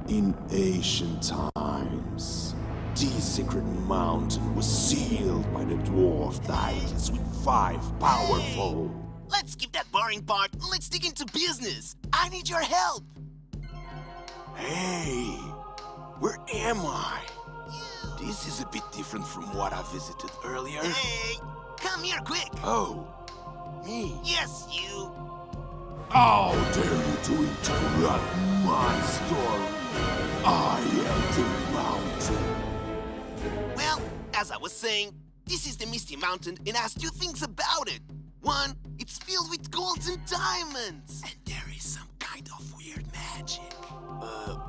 In ancient times, the sacred mountain was sealed by the dwarf deities with 5 powerful. Let's skip that boring part and let's dig into business. I need your help. Hey, where am I? This is a bit different from what I visited earlier. Hey, come here quick. Oh, me? Yes, you. How dare you to interrupt my story? I am the mountain. Well, as I was saying, this is the Misty Mountain and has two things about it. One, it's filled with gold and diamonds. And there is some kind of weird magic.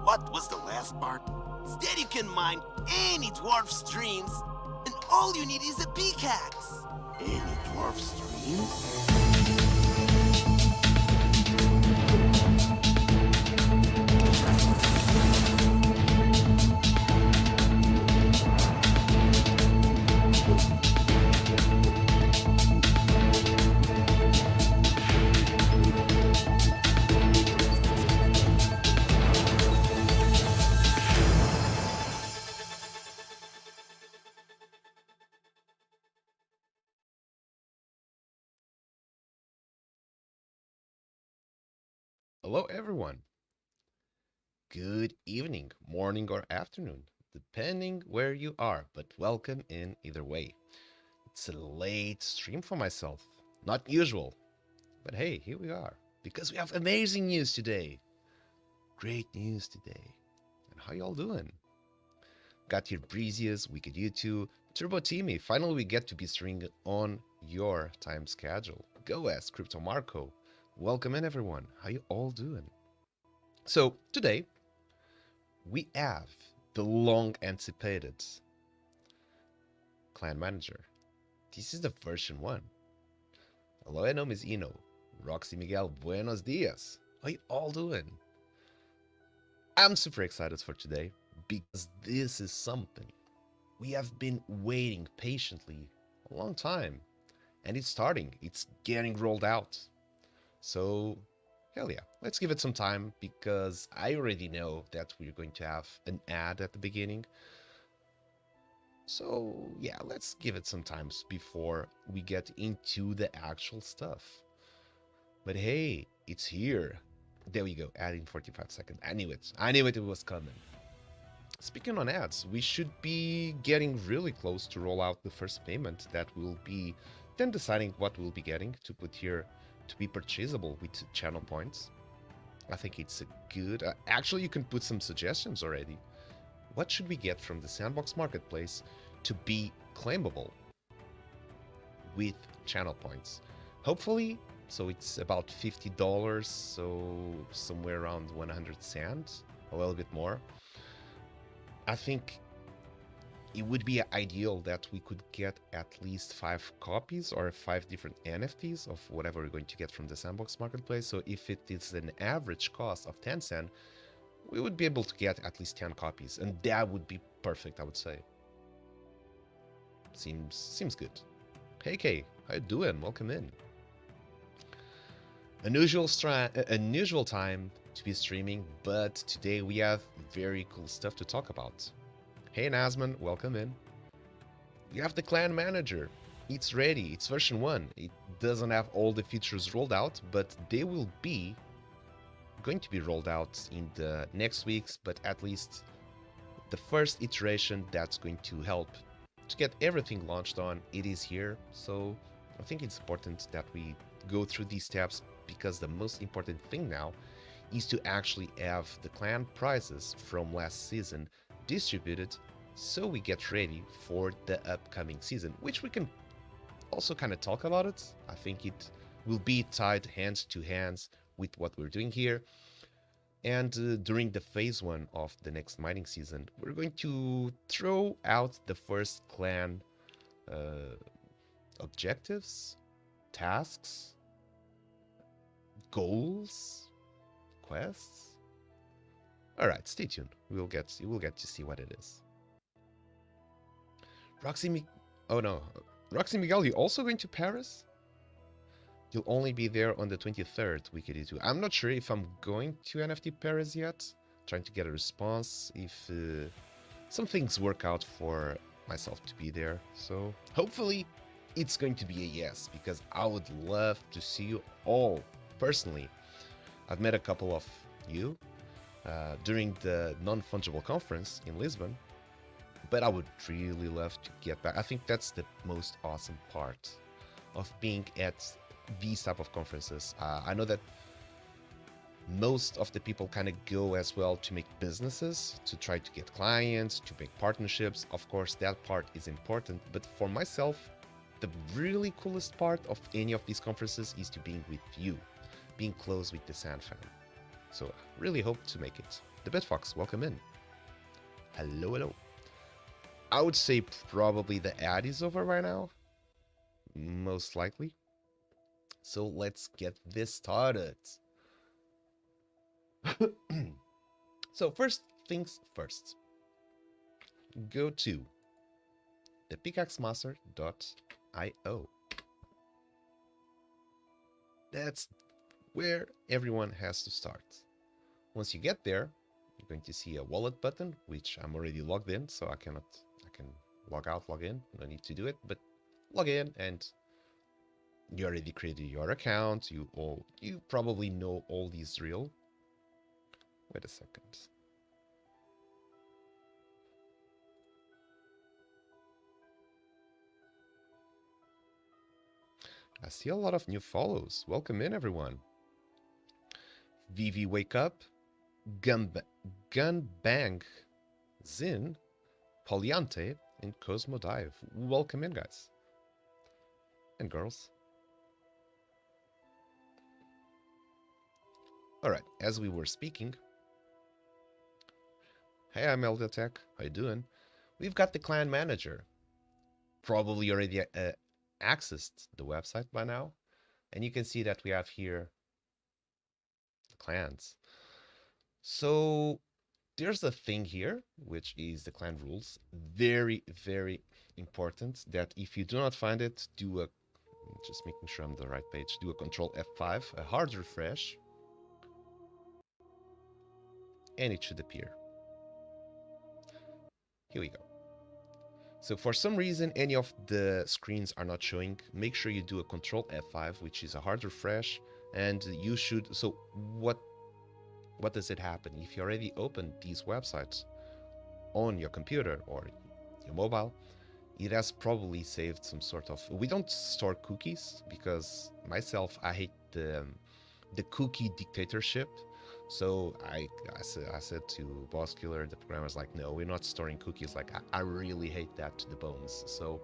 What was the last part? Instead you can mine any dwarf streams, and all you need is a pickaxe. Any dwarf streams? Hello, everyone. Good evening, morning, or afternoon, depending where you are, but welcome in either way. It's a late stream for myself, not usual, but hey, here we are, because we have amazing news today. Great news today. And how y'all doing? Got here Breezius, Wicked U2, Turbo Timmy. Finally, we get to be streaming on your time schedule. Go as Crypto Marco. Welcome in, everyone. How you all doing? So today we have the long-anticipated clan manager. This is the version 1. Hello, my name is Ino. Roxy Miguel, buenos dias. How you all doing? I'm super excited for today because this is something we have been waiting patiently a long time, and it's starting. It's getting rolled out. So, hell yeah, let's give it some time because I already know that we're going to have an ad at the beginning. So, yeah, let's give it some time before we get into the actual stuff. But hey, it's here. There we go, ad in 45 seconds. I knew it. I knew it was coming. Speaking on ads, we should be getting really close to roll out the first payment that will be then deciding what we'll be getting to put here to be purchasable with channel points. I think it's a good... actually, you can put some suggestions already. What should we get from the Sandbox Marketplace to be claimable with channel points? Hopefully, so it's about $50, so somewhere around 100 cents, a little bit more. I think it would be ideal that we could get at least 5 copies or 5 different NFTs of whatever we're going to get from the Sandbox Marketplace. So if it is an average cost of 10 cents, we would be able to get at least 10 copies, and that would be perfect, I would say. Seems good. Hey Kay, how you doing? Welcome in. Unusual time to be streaming, but today we have very cool stuff to talk about. Hey Nazman, welcome in. We have the clan manager. It's ready. It's version 1. It doesn't have all the features rolled out, but they will be going to be rolled out in the next weeks, but at least the first iteration that's going to help to get everything launched on, it is here. So I think it's important that we go through these steps because the most important thing now is to actually have the clan prizes from last season distributed so we get ready for the upcoming season, which we can also kind of talk about it. I think it will be tied hands to hands with what we're doing here. And during the phase 1 of the next mining season, we're going to throw out the first clan objectives, tasks, goals, quests. All right, stay tuned. We'll get to see what it is. Roxy Miguel, you also going to Paris? You'll only be there on the 23rd, Wicked E2. I'm not sure if I'm going to NFT Paris yet. trying to get a response if some things work out for myself to be there. So hopefully it's going to be a yes, because I would love to see you all personally. I've met a couple of you during the non-fungible conference in Lisbon, but I would really love to get back. I think that's the most awesome part of being at these type of conferences. I know that most of the people kind of go as well to make businesses, to try to get clients, to make partnerships. Of course, that part is important, but for myself, the really coolest part of any of these conferences is to being with you, being close with the Sand fam. So I really hope to make it. The Bitfox, welcome in. Hello, hello. I would say probably the ad is over right now, most likely. So let's get this started. So first things first, go to the pickaxemaster.io. That's where everyone has to start. Once you get there, you're going to see a wallet button, which I'm already logged in, so I can log out, log in. No need to do it, but log in, and you already created your account. You probably know all these drill. Wait a second. I see a lot of new follows. Welcome in, everyone. Vivi Wake Up, Gunbang, Zin, Poliante, and Cosmo Dive. Welcome in, guys. And girls. Alright, as we were speaking. Hey, I'm Eldatech. How you doing? We've got the clan manager. Probably already accessed the website by now. And you can see that we have here the clans. So there's a thing here, which is the clan rules. Very, very important that if you do not find it, do a, just making sure I'm on the right page, do a Control F5, a hard refresh, and it should appear. Here we go. So for some reason, any of the screens are not showing. Make sure you do a Control F5, which is a hard refresh, and you should. So what does it happen if you already opened these websites on your computer or your mobile? It has probably saved some sort of. We don't store cookies because myself, I hate the cookie dictatorship. So I said to Boss Killer, the programmer's like, no, we're not storing cookies. Like, I really hate that to the bones. So,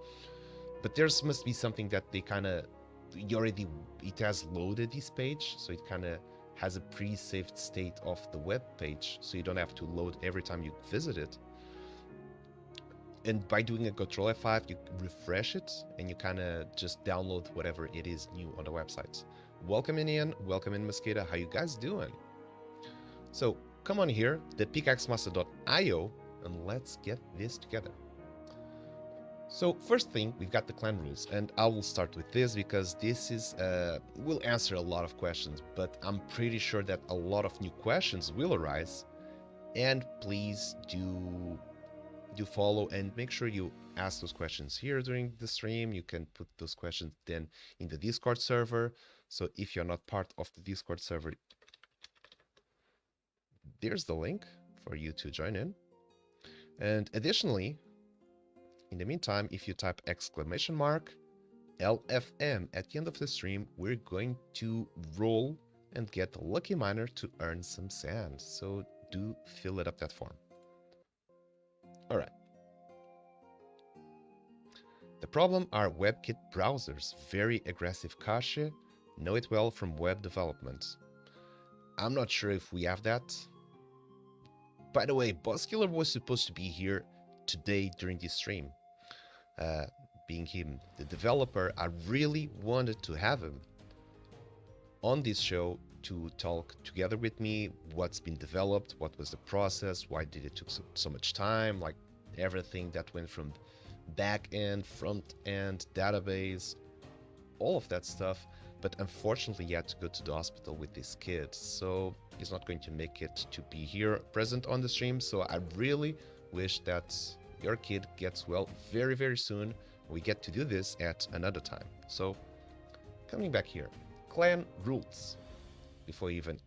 but there's must be something that they kind of, it has loaded this page. So it kind of has a pre-saved state of the web page. So you don't have to load every time you visit it. And by doing a Control F5, you refresh it and you kind of just download whatever it is new on the website. Welcome in, Ian. Welcome in, Mosquito. How you guys doing? So come on here, the pickaxemaster.io, and let's get this together. So first thing, we've got the clan rules, and I will start with this because this is will answer a lot of questions, but I'm pretty sure that a lot of new questions will arise. And please do follow and make sure you ask those questions here during the stream. You can put those questions then in the Discord server. So if you're not part of the Discord server, there's the link for you to join in. And additionally, in the meantime, if you type !LFM at the end of the stream, we're going to roll and get a lucky miner to earn some sand. So do fill it up that form. All right. The problem are WebKit browsers, very aggressive cache, know it well from web development. I'm not sure if we have that. By the way, Bosskiller was supposed to be here today during this stream. Being him, the developer, I really wanted to have him on this show to talk together with me what's been developed, what was the process, why did it took so much time, like everything that went from back end, front end, database, all of that stuff, but unfortunately he had to go to the hospital with his kid, so he's not going to make it to be here present on the stream. So I really wish that your kid gets well very, very soon. We get to do this at another time. So coming back here, clan rules, before you even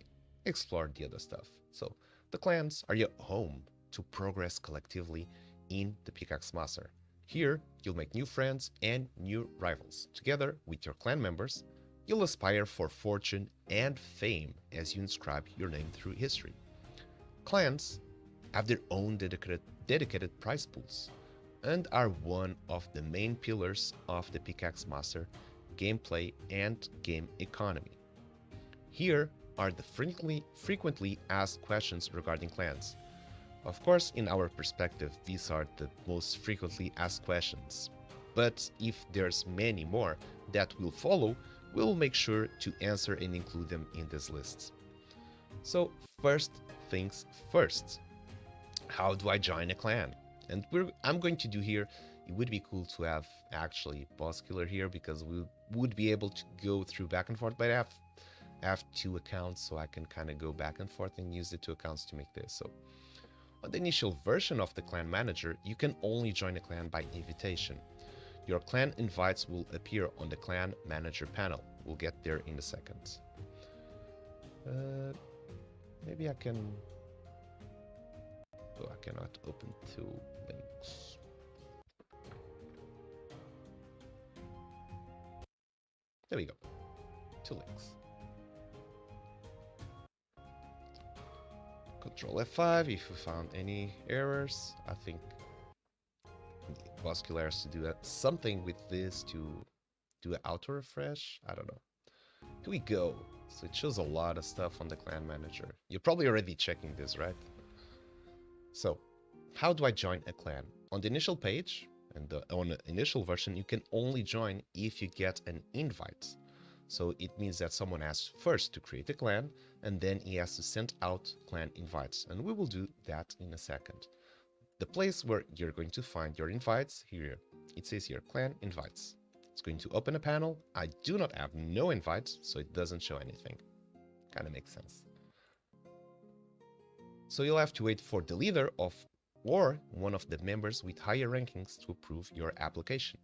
explore the other stuff. So the clans are your home to progress collectively in the Pickaxe Master. Here, you'll make new friends and new rivals. Together with your clan members, you'll aspire for fortune and fame as you inscribe your name through history. Clans have their own dedicated prize pools and are one of the main pillars of the Pickaxe Master gameplay and game economy. Here are the frequently asked questions regarding clans. Of course, in our perspective, these are the most frequently asked questions. But if there's many more that will follow, we'll make sure to answer and include them in this list. So first things first, how do I join a clan? And I'm going to do here, it would be cool to have actually Boss Killer here because we would be able to go through back and forth, but I have two accounts, so I can kind of go back and forth and use the two accounts to make this. So on the initial version of the clan manager, you can only join a clan by invitation. Your clan invites will appear on the clan manager panel. We'll get there in a second. Maybe I can... Oh, I cannot open two links. There we go. Two links. Control F5 if you found any errors. I think Boss Killer has to do something with this to do an auto refresh. I don't know. Here we go. So it shows a lot of stuff on the clan manager. You're probably already checking this, right? So how do I join a clan? On the initial page and on the initial version, you can only join if you get an invite. So it means that someone has first to create a clan, and then he has to send out clan invites. And we will do that in a second. The place where you're going to find your invites, here, it says here, clan invites. It's going to open a panel. I do not have no invites, so it doesn't show anything. Kind of makes sense. So you'll have to wait for the leader of or one of the members with higher rankings to approve your application.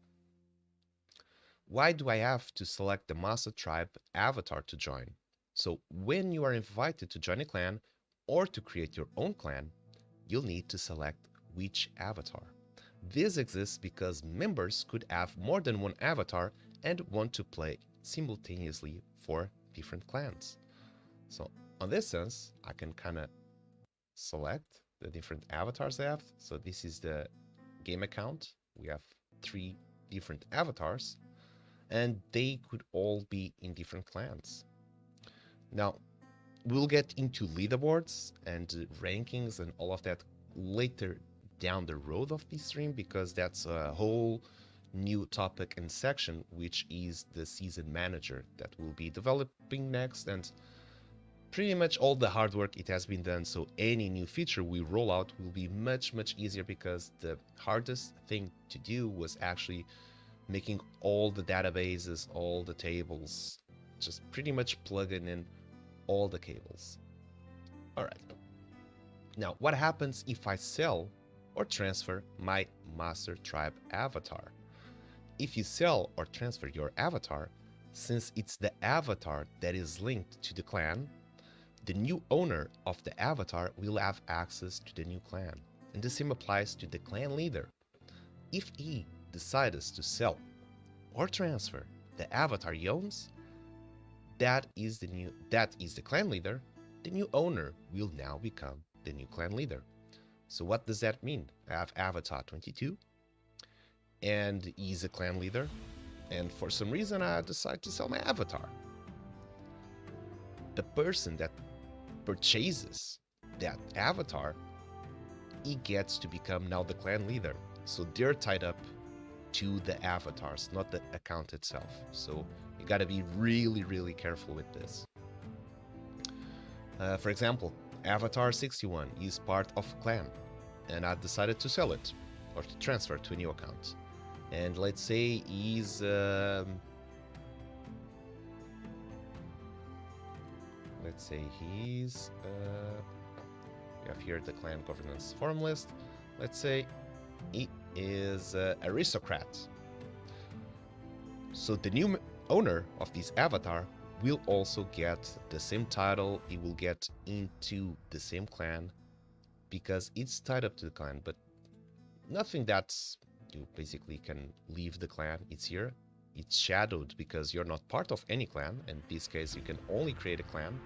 Why do I have to select the Master Tribe avatar to join? So when you are invited to join a clan or to create your own clan, you'll need to select which avatar. This exists because members could have more than one avatar and want to play simultaneously for different clans. So on this sense, I can kind of select the different avatars I have. So this is the game account. We have 3 different avatars, and they could all be in different clans. Now, we'll get into leaderboards and rankings and all of that later down the road of this stream, because that's a whole new topic and section, which is the season manager that we'll be developing next. And pretty much all the hard work, it has been done, so any new feature we roll out will be much easier, because the hardest thing to do was actually making all the databases, all the tables, just pretty much plugging in all the cables. Alright, now what happens if I sell or transfer my Master Tribe avatar? If you sell or transfer your avatar, since it's the avatar that is linked to the clan, the new owner of the avatar will have access to the new clan, and the same applies to the clan leader. If he decides to sell or transfer the avatar he owns, that is the clan leader. The new owner will now become the new clan leader. So what does that mean? I have avatar 22, and he's a clan leader, and for some reason I decide to sell my avatar. The person that purchases that avatar, he gets to become now the clan leader. So they're tied up to the avatars, not the account itself. So you gotta be really careful with this. For example, avatar 61 is part of clan, and I decided to sell it or to transfer to a new account. And let's say he's let's say he's we have here the clan governance form list. Let's say he is aristocrat. So the new owner of this avatar will also get the same title. He will get into the same clan because it's tied up to the clan, but nothing that's you basically can leave the clan. It's here. It's shadowed because you're not part of any clan. In this case, you can only create a clan.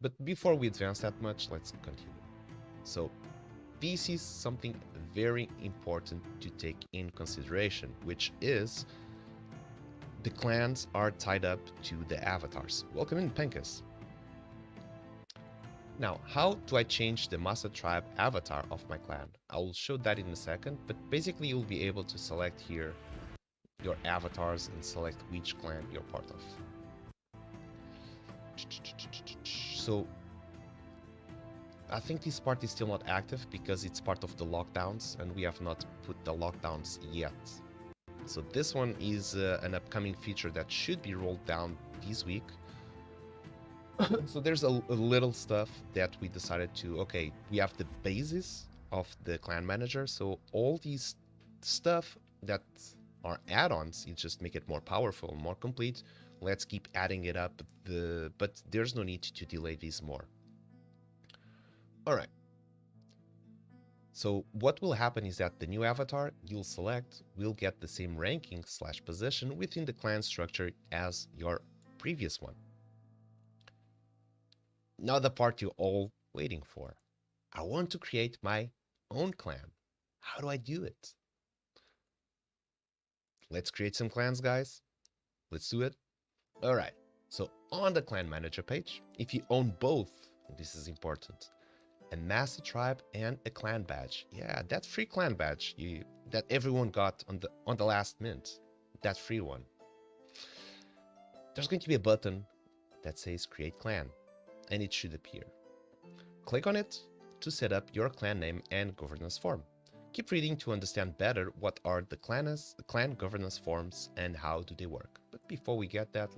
But before we advance that much, let's continue. So this is something very important to take in consideration, which is the clans are tied up to the avatars. Welcome in, Pickaxe. Now, how do I change the Master Tribe avatar of my clan? I will show that in a second, but basically you'll be able to select here your avatars and select which clan you're part of. So I think this part is still not active because it's part of the lockdowns and we have not put the lockdowns yet. So this one is an upcoming feature that should be rolled down this week. So there's a little stuff that we decided to, okay, we have the basis of the clan manager. So all these stuff that are add-ons, it just make it more powerful, more complete. Let's keep adding it up, but there's no need to delay these more. All right. So what will happen is that the new avatar you'll select will get the same ranking / position within the clan structure as your previous one. Now the part you're all waiting for. I want to create my own clan. How do I do it? Let's create some clans, guys. Let's do it. All right. So on the clan manager page, if you own both, this is important, a master tribe and a clan badge. Yeah, that free clan badge that everyone got on the last mint. That free one. There's going to be a button that says create clan, and it should appear. Click on it to set up your clan name and governance form. Keep reading to understand better what are the clan governance forms and how do they work. But before we get that,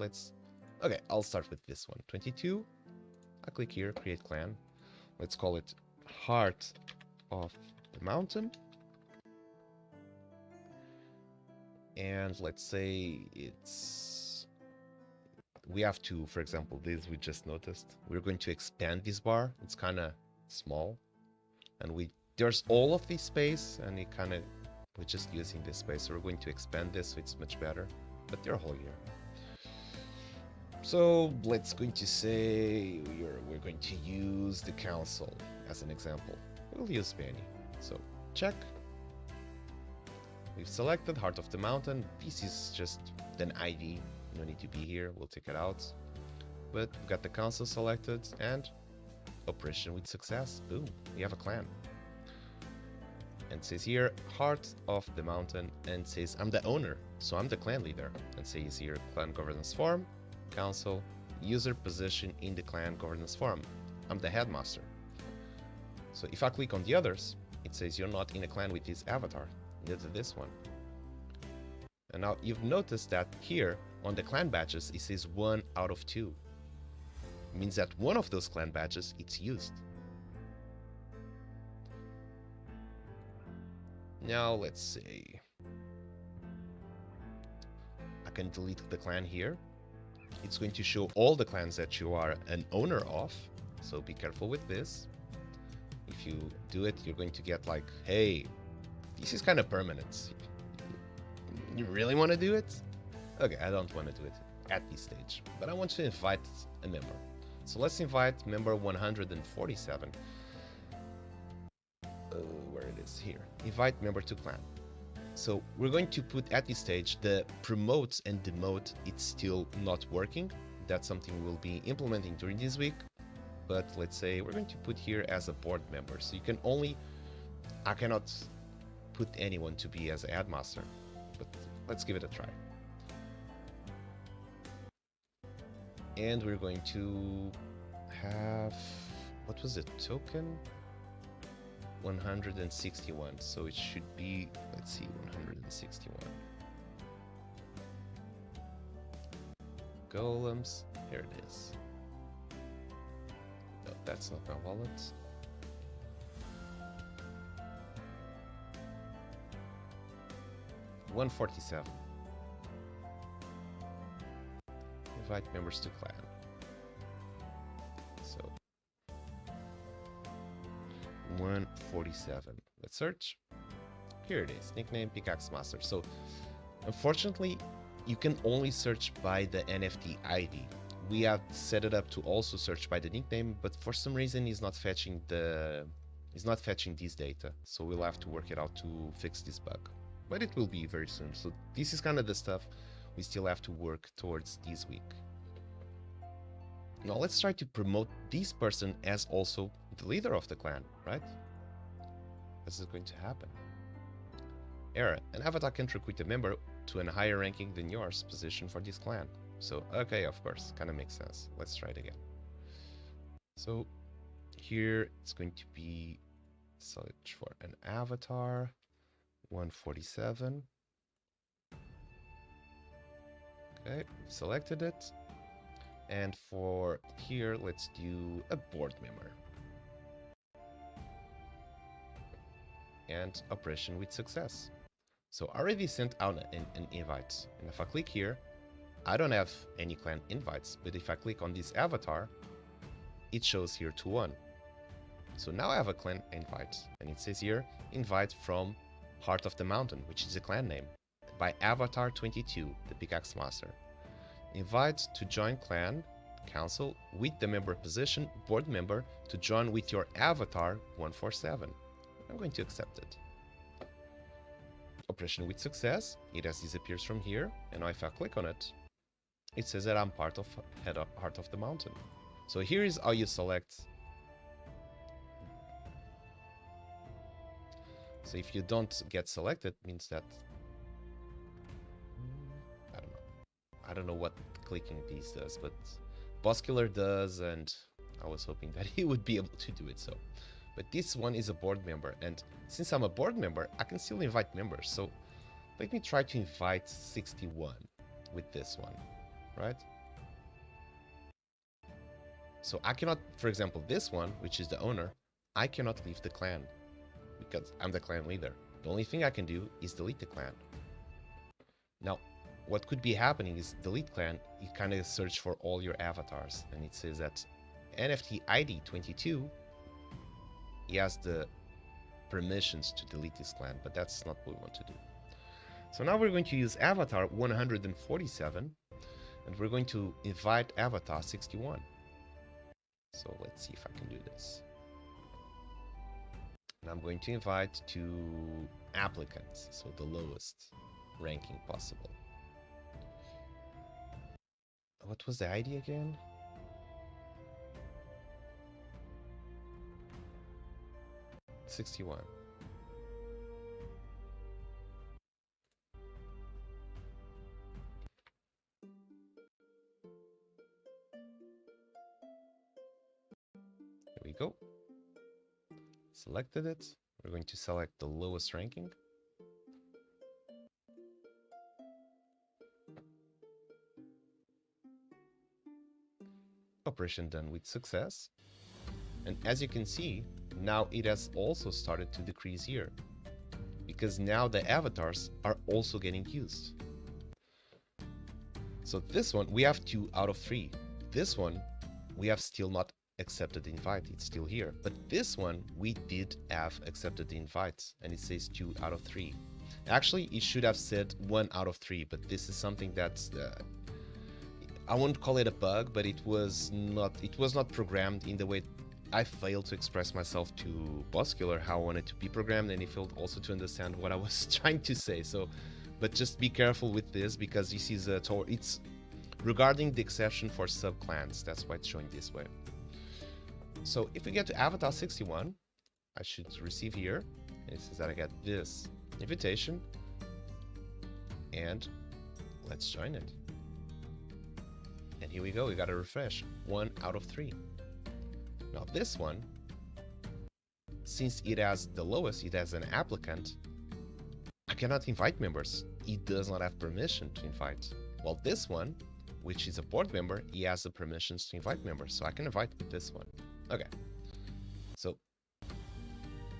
okay, I'll start with this one. 22. I click here, create clan. Let's call it Heart of the Mountain. And let's say we have to, for example, this we just noticed. We're going to expand this bar. It's kind of small. And there's all of this space and we're just using this space. So we're going to expand this so it's much better. But they're all here. So let's going to say we're going to use the council as an example. We'll use Benny. So check. We've selected Heart of the Mountain. This is just an ID. No need to be here. We'll take it out. But we've got the council selected and operation with success. Boom. We have a clan. And it says here Heart of the Mountain and says I'm the owner. So I'm the clan leader. And says here clan governance form. Council, user position in the clan governance form. I'm the headmaster. So if I click on the others, it says you're not in a clan with this avatar. Neither this one. And now you've noticed that here on the clan badges, it says 1 out of 2. It means that one of those clan badges, it's used. Now let's say I can delete the clan here. It's going to show all the clans that you are an owner of, so be careful with this. If you do it, you're going to get like, hey, this is kind of permanent. You really want to do it? Okay, I don't want to do it at this stage, but I want to invite a member. So let's invite member 147. Where it is here. Invite member to clan. So we're going to put at this stage the promote and demote. It's still not working. That's something we'll be implementing during this week. But let's say we're going to put here as a board member. So you can I cannot put anyone to be as a headmaster, but let's give it a try. And we're going to have, what was the token? 161, so it should be, let's see, 161 golems. Here it is. that's not my wallet. $147. Invite members to clan. So 147. Let's search. Here it is. Nickname Pickaxe Master. So unfortunately, you can only search by the NFT ID. We have set it up to also search by the nickname, but for some reason it's not fetching these data. So we'll have to work it out to fix this bug. But it will be very soon. So this is kind of the stuff we still have to work towards this week. Now let's try to promote this person as also the leader of the clan, right? This is going to happen. Error. An avatar can't recruit a member to a higher ranking than yours position for this clan. So, okay, of course, kind of makes sense. Let's try it again. So here it's going to be search for an avatar. 147. Okay, selected it. And for here, let's do a board member. And operation with success. So I already sent out an invite. And if I click here, I don't have any clan invites. But if I click on this avatar, it shows here 2-1. So now I have a clan invite. And it says here, invite from Heart of the Mountain, which is a clan name, by Avatar22, the Pickaxe Master. Invite to join clan council with the member position board member to join with your avatar 147. I'm going to accept it. Operation with success. It has disappears from here, and now if I click on it, it says that I'm part of Heart of the Mountain. So here is how you select. So if you don't get selected, means that I don't know what clicking these does, but Boscular does, and I was hoping that he would be able to do it. So, but this one is a board member, and since I'm a board member, I can still invite members. So let me try to invite 61 with this one, right? So I cannot, for example, this one, which is the owner, I cannot leave the clan because I'm the clan leader. The only thing I can do is delete the clan. Now, what could be happening is delete clan, you kind of search for all your avatars, and it says that NFT ID 22, he has the permissions to delete this clan, but that's not what we want to do. So now we're going to use avatar 147, and we're going to invite avatar 61. So let's see if I can do this. And I'm going to invite to applicants, so the lowest ranking possible. What was the ID again? $61. There we go. Selected it. We're going to select the lowest ranking. Operation done with success. And as you can see, now it has also started to decrease here, because now the avatars are also getting used. So this one, we have 2 out of 3. This one, we have still not accepted the invite. It's still here. But this one, we did have accepted the invite, and it says 2 out of 3. Actually, it should have said 1 out of 3, but this is something that's I won't call it a bug, but it was not programmed in the way I failed to express myself to Boscular how I wanted to be programmed, and he failed also to understand what I was trying to say. So, but just be careful with this, because this is it's regarding the exception for subclans. That's why it's showing this way. So if we get to Avatar 61, I should receive here, and it says that I get this invitation, and let's join it. And here we go, we got a refresh, 1 out of 3. Now this one, since it has the lowest, it has an applicant, I cannot invite members. It does not have permission to invite. While this one, which is a board member, he has the permissions to invite members, so I can invite this one. Okay, so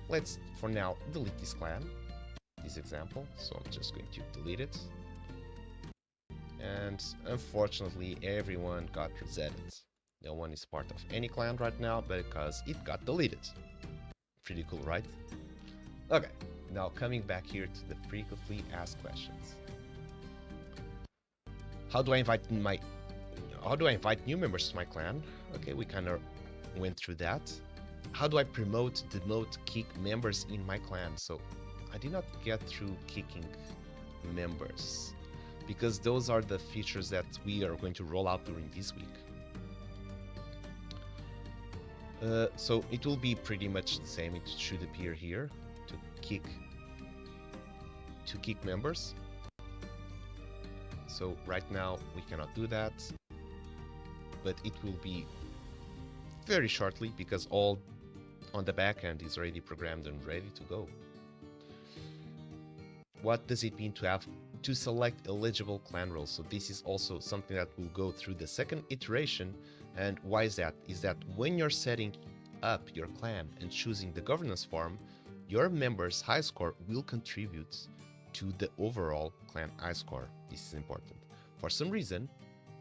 let's for now delete this clan, this example. So I'm just going to delete it. And unfortunately, everyone got resetted. No one is part of any clan right now because it got deleted. Pretty cool, right? Okay, now coming back here to the frequently asked questions. How do I invite new members to my clan? Okay, we kind of went through that. How do I promote, demote, kick members in my clan? So I did not get through kicking members because those are the features that we are going to roll out during this week. So it will be pretty much the same. It should appear here to kick members. So right now we cannot do that, but it will be very shortly because all on the back end is already programmed and ready to go. What does it mean to select eligible clan roles? So this is also something that will go through the second iteration. And why is that? Is that when you're setting up your clan and choosing the governance form, your members' high score will contribute to the overall clan high score. This is important. For some reason,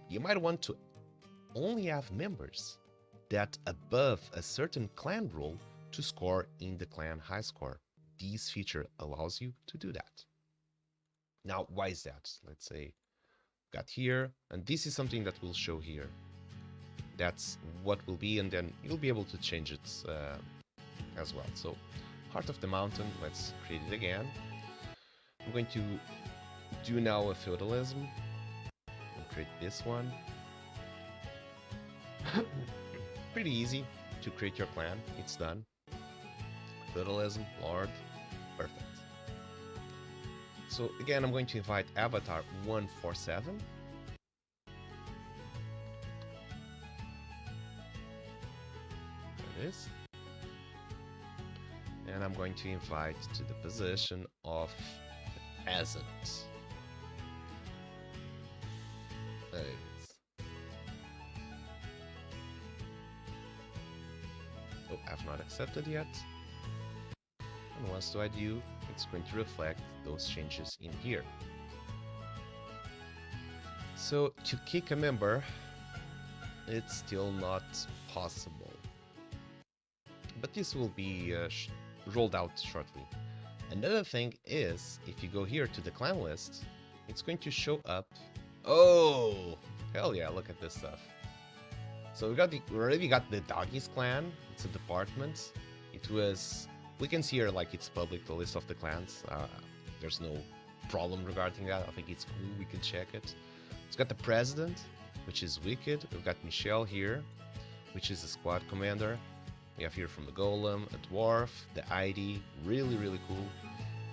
you might want to only have members that above a certain clan role to score in the clan high score. This feature allows you to do that. Now, why is that? Let's say, got here, and this is something that we'll show here. That's what will be, and then you'll be able to change it as well. So, Heart of the Mountain, let's create it again. I'm going to do now a feudalism. We'll create this one. Pretty easy to create your clan. It's done. Feudalism, Lord, perfect. So again, I'm going to invite Avatar 147. There it is. And I'm going to invite to the position of peasant. There it is. Oh, I've not accepted yet. And once do I do, it's going to reflect those changes in here. So to kick a member, it's still not possible. But this will be rolled out shortly. Another thing is, if you go here to the clan list, it's going to show up. Oh, hell yeah, look at this stuff. So we already got the Doggies clan. It's a department. It was, we can see here like it's public, the list of the clans. There's no problem regarding that. I think it's cool, we can check it. It's got the president, which is wicked. We've got Michelle here, which is a squad commander. We have here from the Golem, a Dwarf, the ID, really, really cool.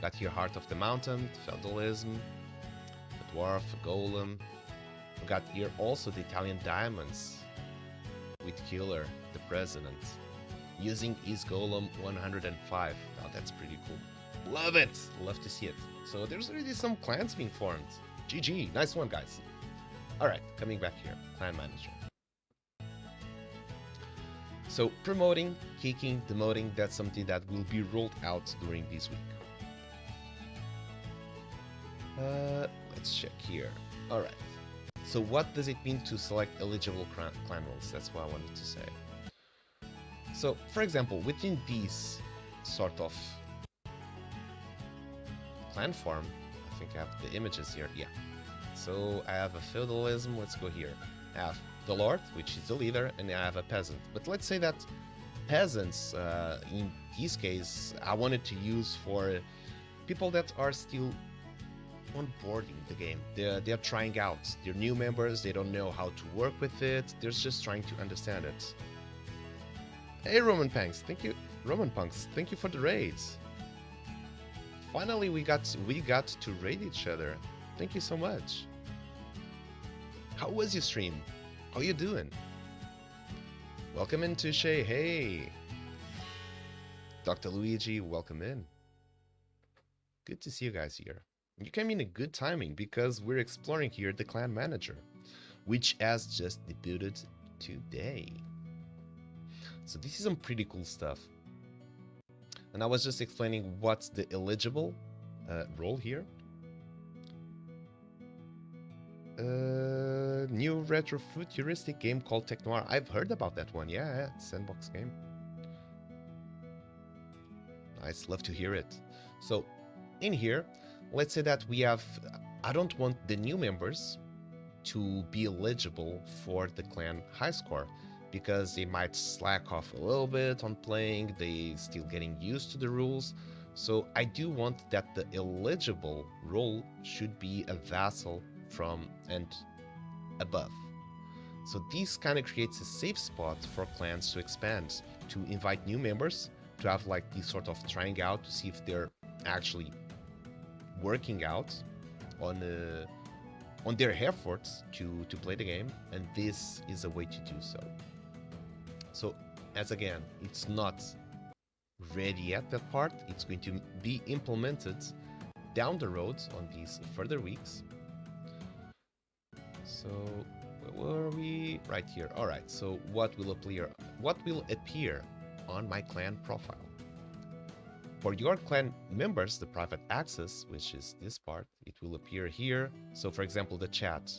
Got here Heart of the Mountain, Feudalism, a Dwarf, a Golem. We got here also the Italian Diamonds with Killer, the President, using his Golem 105. Now that's pretty cool. Love it! Love to see it. So there's already some clans being formed. GG, nice one, guys. Alright, coming back here, Clan Manager. So promoting, kicking, demoting, that's something that will be rolled out during this week. Let's check here. Alright. So what does it mean to select eligible clan roles? That's what I wanted to say. So, for example, within these sort of clan form, I think I have the images here. Yeah. So I have a feudalism. Let's go here. I have the lord, which is the leader, and I have a peasant. But let's say that peasants, in this case, I wanted to use for people that are still onboarding the game. They're trying out. They're new members. They don't know how to work with it. They're just trying to understand it. Hey, Roman Punks, thank you. Roman Punks, thank you for the raids. Finally, we got to raid each other. Thank you so much. How was your stream? How you doing? Welcome in, Touche. Hey, Dr. Luigi, welcome in. Good to see you guys here. You came in a good timing because we're exploring here the Clan Manager, which has just debuted today. So this is some pretty cool stuff. And I was just explaining what's the eligible role here. New retro futuristic game called Tech Noir. I've heard about that one. Yeah, Sandbox game. Nice, love to hear it. So in here, let's say that we have, I don't want the new members to be eligible for the clan high score because they might slack off a little bit on playing, they still getting used to the rules. So I do want that the eligible role should be a vassal from and above. So this kind of creates a safe spot for clans to expand, to invite new members, to have like this sort of trying out to see if they're actually working out on their efforts to play the game, and this is a way to do so. So as again, it's not ready yet, that part. It's going to be implemented down the road on these further weeks. So where are we? Right here. All right, so what will appear on my clan profile? For your clan members, the private access, which is this part, it will appear here. So for example, the chat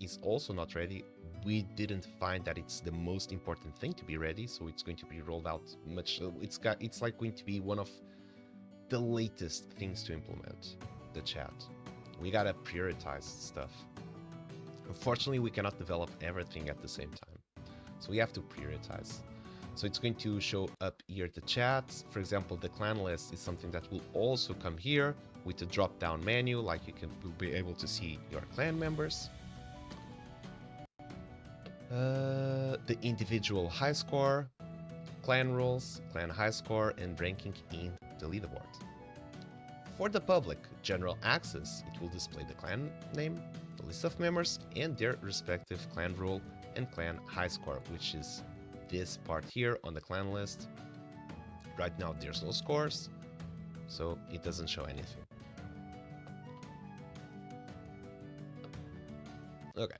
is also not ready. We didn't find that it's the most important thing to be ready, so it's going to be rolled out much. It's like going to be one of the latest things to implement, the chat. We gotta prioritize stuff. Unfortunately, we cannot develop everything at the same time, so we have to prioritize. So it's going to show up here the chat. For example, the clan list is something that will also come here with a drop-down menu, like will be able to see your clan members. The individual high score, clan rules, clan high score, and ranking in the leaderboard. For the public general access, it will display the clan name, the list of members, and their respective clan rule and clan high score, which is this part here on the clan list. Right now there's no scores, so it doesn't show anything. Okay.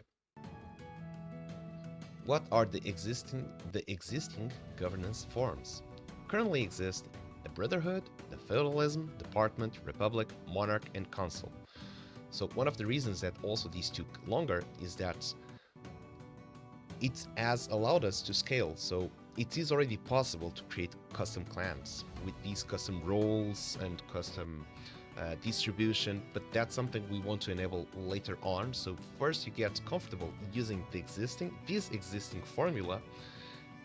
What are the existing governance forms? Currently exist the Brotherhood, the Feudalism, Department, Republic, Monarch, and Council. So one of the reasons that also these took longer is that it has allowed us to scale. So it is already possible to create custom clans with these custom roles and custom distribution, but that's something we want to enable later on. So first you get comfortable using this existing formula,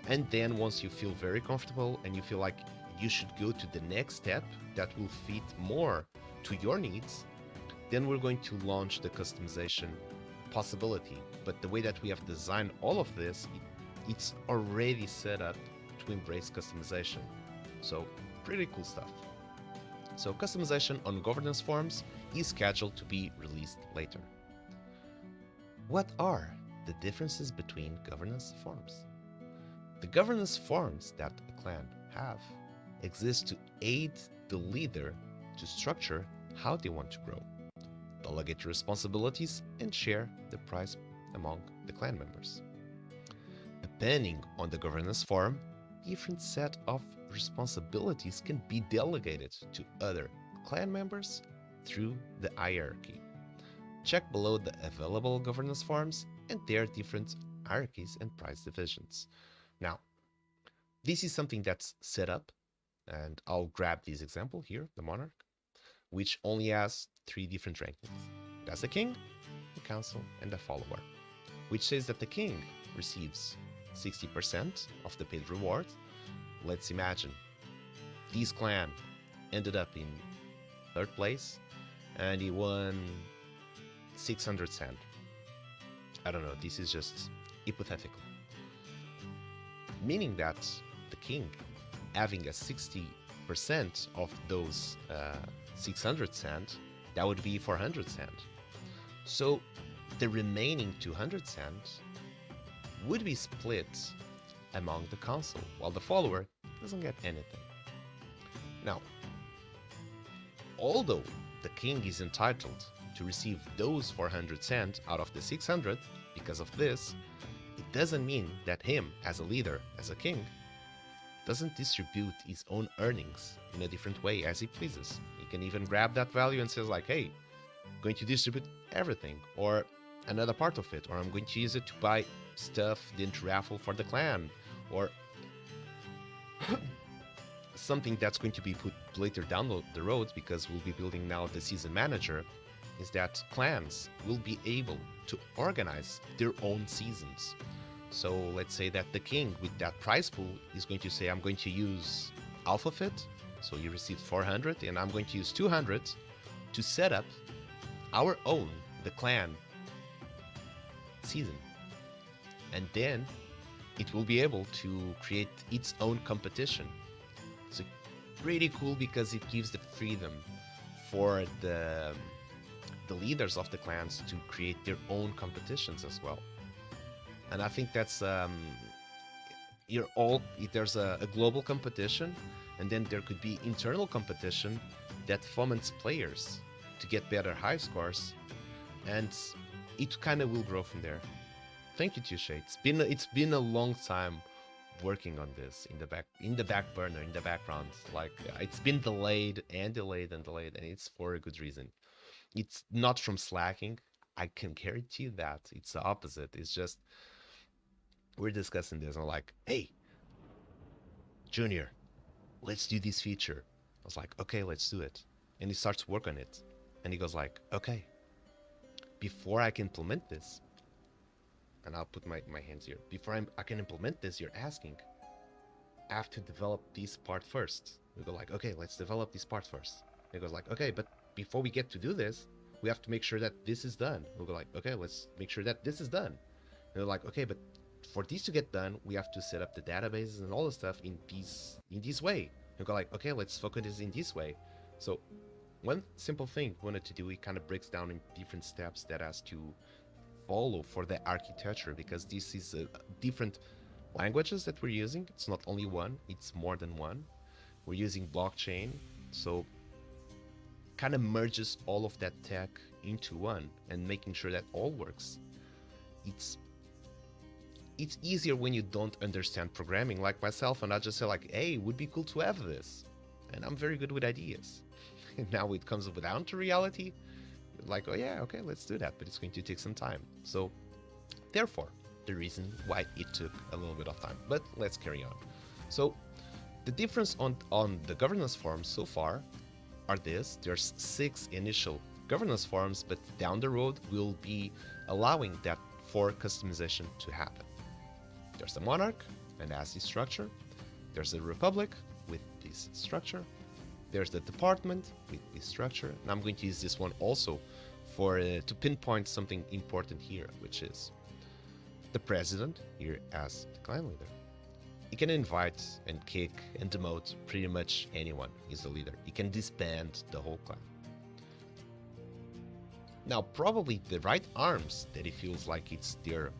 and then once you feel very comfortable and you feel like you should go to the next step that will fit more to your needs, then we're going to launch the customization possibility. But the way that we have designed all of this, it's already set up to embrace customization. So pretty cool stuff. So customization on governance forms is scheduled to be released later. What are the differences between governance forms? The governance forms that a clan have exist to aid the leader to structure how they want to grow, delegate responsibilities, and share the prize among the clan members. Depending on the governance form, different set of responsibilities can be delegated to other clan members through the hierarchy. Check below the available governance forms and their different hierarchies and prize divisions. Now, this is something that's set up, and I'll grab this example here, the Monarch, which only has 3 different rankings. That's the King, the Council, and the Follower, which says that the King receives 60% of the paid reward. Let's imagine this clan ended up in 3rd place and he won 600 sand. I don't know, this is just hypothetical. Meaning that the king having a 60% of those 600 sand, that would be 400 sand. So the remaining 200 sand would be split among the council, while the follower doesn't get anything. Now, although the king is entitled to receive those 400 sand out of the 600 because of this, it doesn't mean that him, as a leader, as a king, doesn't distribute his own earnings in a different way as he pleases. He can even grab that value and says like, hey, I'm going to distribute everything, or another part of it, or I'm going to use it to buy stuff, didn't raffle for the clan, or something that's going to be put later down the road, because we'll be building now the season manager, is that clans will be able to organize their own seasons. So let's say that the king with that prize pool is going to say, I'm going to use AlphaFit, so you received 400, and I'm going to use 200 to set up our own, the clan season. And then it will be able to create its own competition. It's pretty cool because it gives the freedom for the leaders of the clans to create their own competitions as well. And I think that's there's a global competition, and then there could be internal competition that foments players to get better high scores, and it kind of will grow from there. Thank you, Touche. It's been a long time working on this in the back burner, in the background. Like, it's been delayed and delayed and delayed, and it's for a good reason. It's not from slacking. I can guarantee you that. It's the opposite. It's just we're discussing this, and I'm like, hey, Junior, let's do this feature. I was like, okay, let's do it. And he starts to work on it. And he goes like, okay, before I can implement this, and I'll put my hands here, before I can implement this, you're asking, I have to develop this part first. We go like, okay, let's develop this part first. He goes like, okay, but before we get to do this, we have to make sure that this is done. We'll go like, okay, let's make sure that this is done. And they're like, okay, but for this to get done, we have to set up the databases and all the stuff in this way. And go like, okay, let's focus this in this way. So one simple thing we wanted to do, it kind of breaks down in different steps that has to follow for the architecture, because this is different languages that we're using. It's not only one, it's more than one. We're using blockchain, so kind of merges all of that tech into one and making sure that all works. It's easier when you don't understand programming like myself, and I just say like, hey, it would be cool to have this, and I'm very good with ideas. And now it comes down to reality, like, oh yeah, okay, let's do that, but it's going to take some time. So therefore the reason why it took a little bit of time, but let's carry on. So the difference on the governance forms so far are this: there's 6 initial governance forms, but down the road we'll be allowing that for customization to happen. There's the monarch, and has this structure. There's the republic with this structure. There's the department with this structure, and I'm going to use this one also for to pinpoint something important here, which is the president here as the clan leader. He can invite and kick and demote pretty much anyone. He's the leader. He can disband the whole clan. Now, probably the right arms that he feels like it's their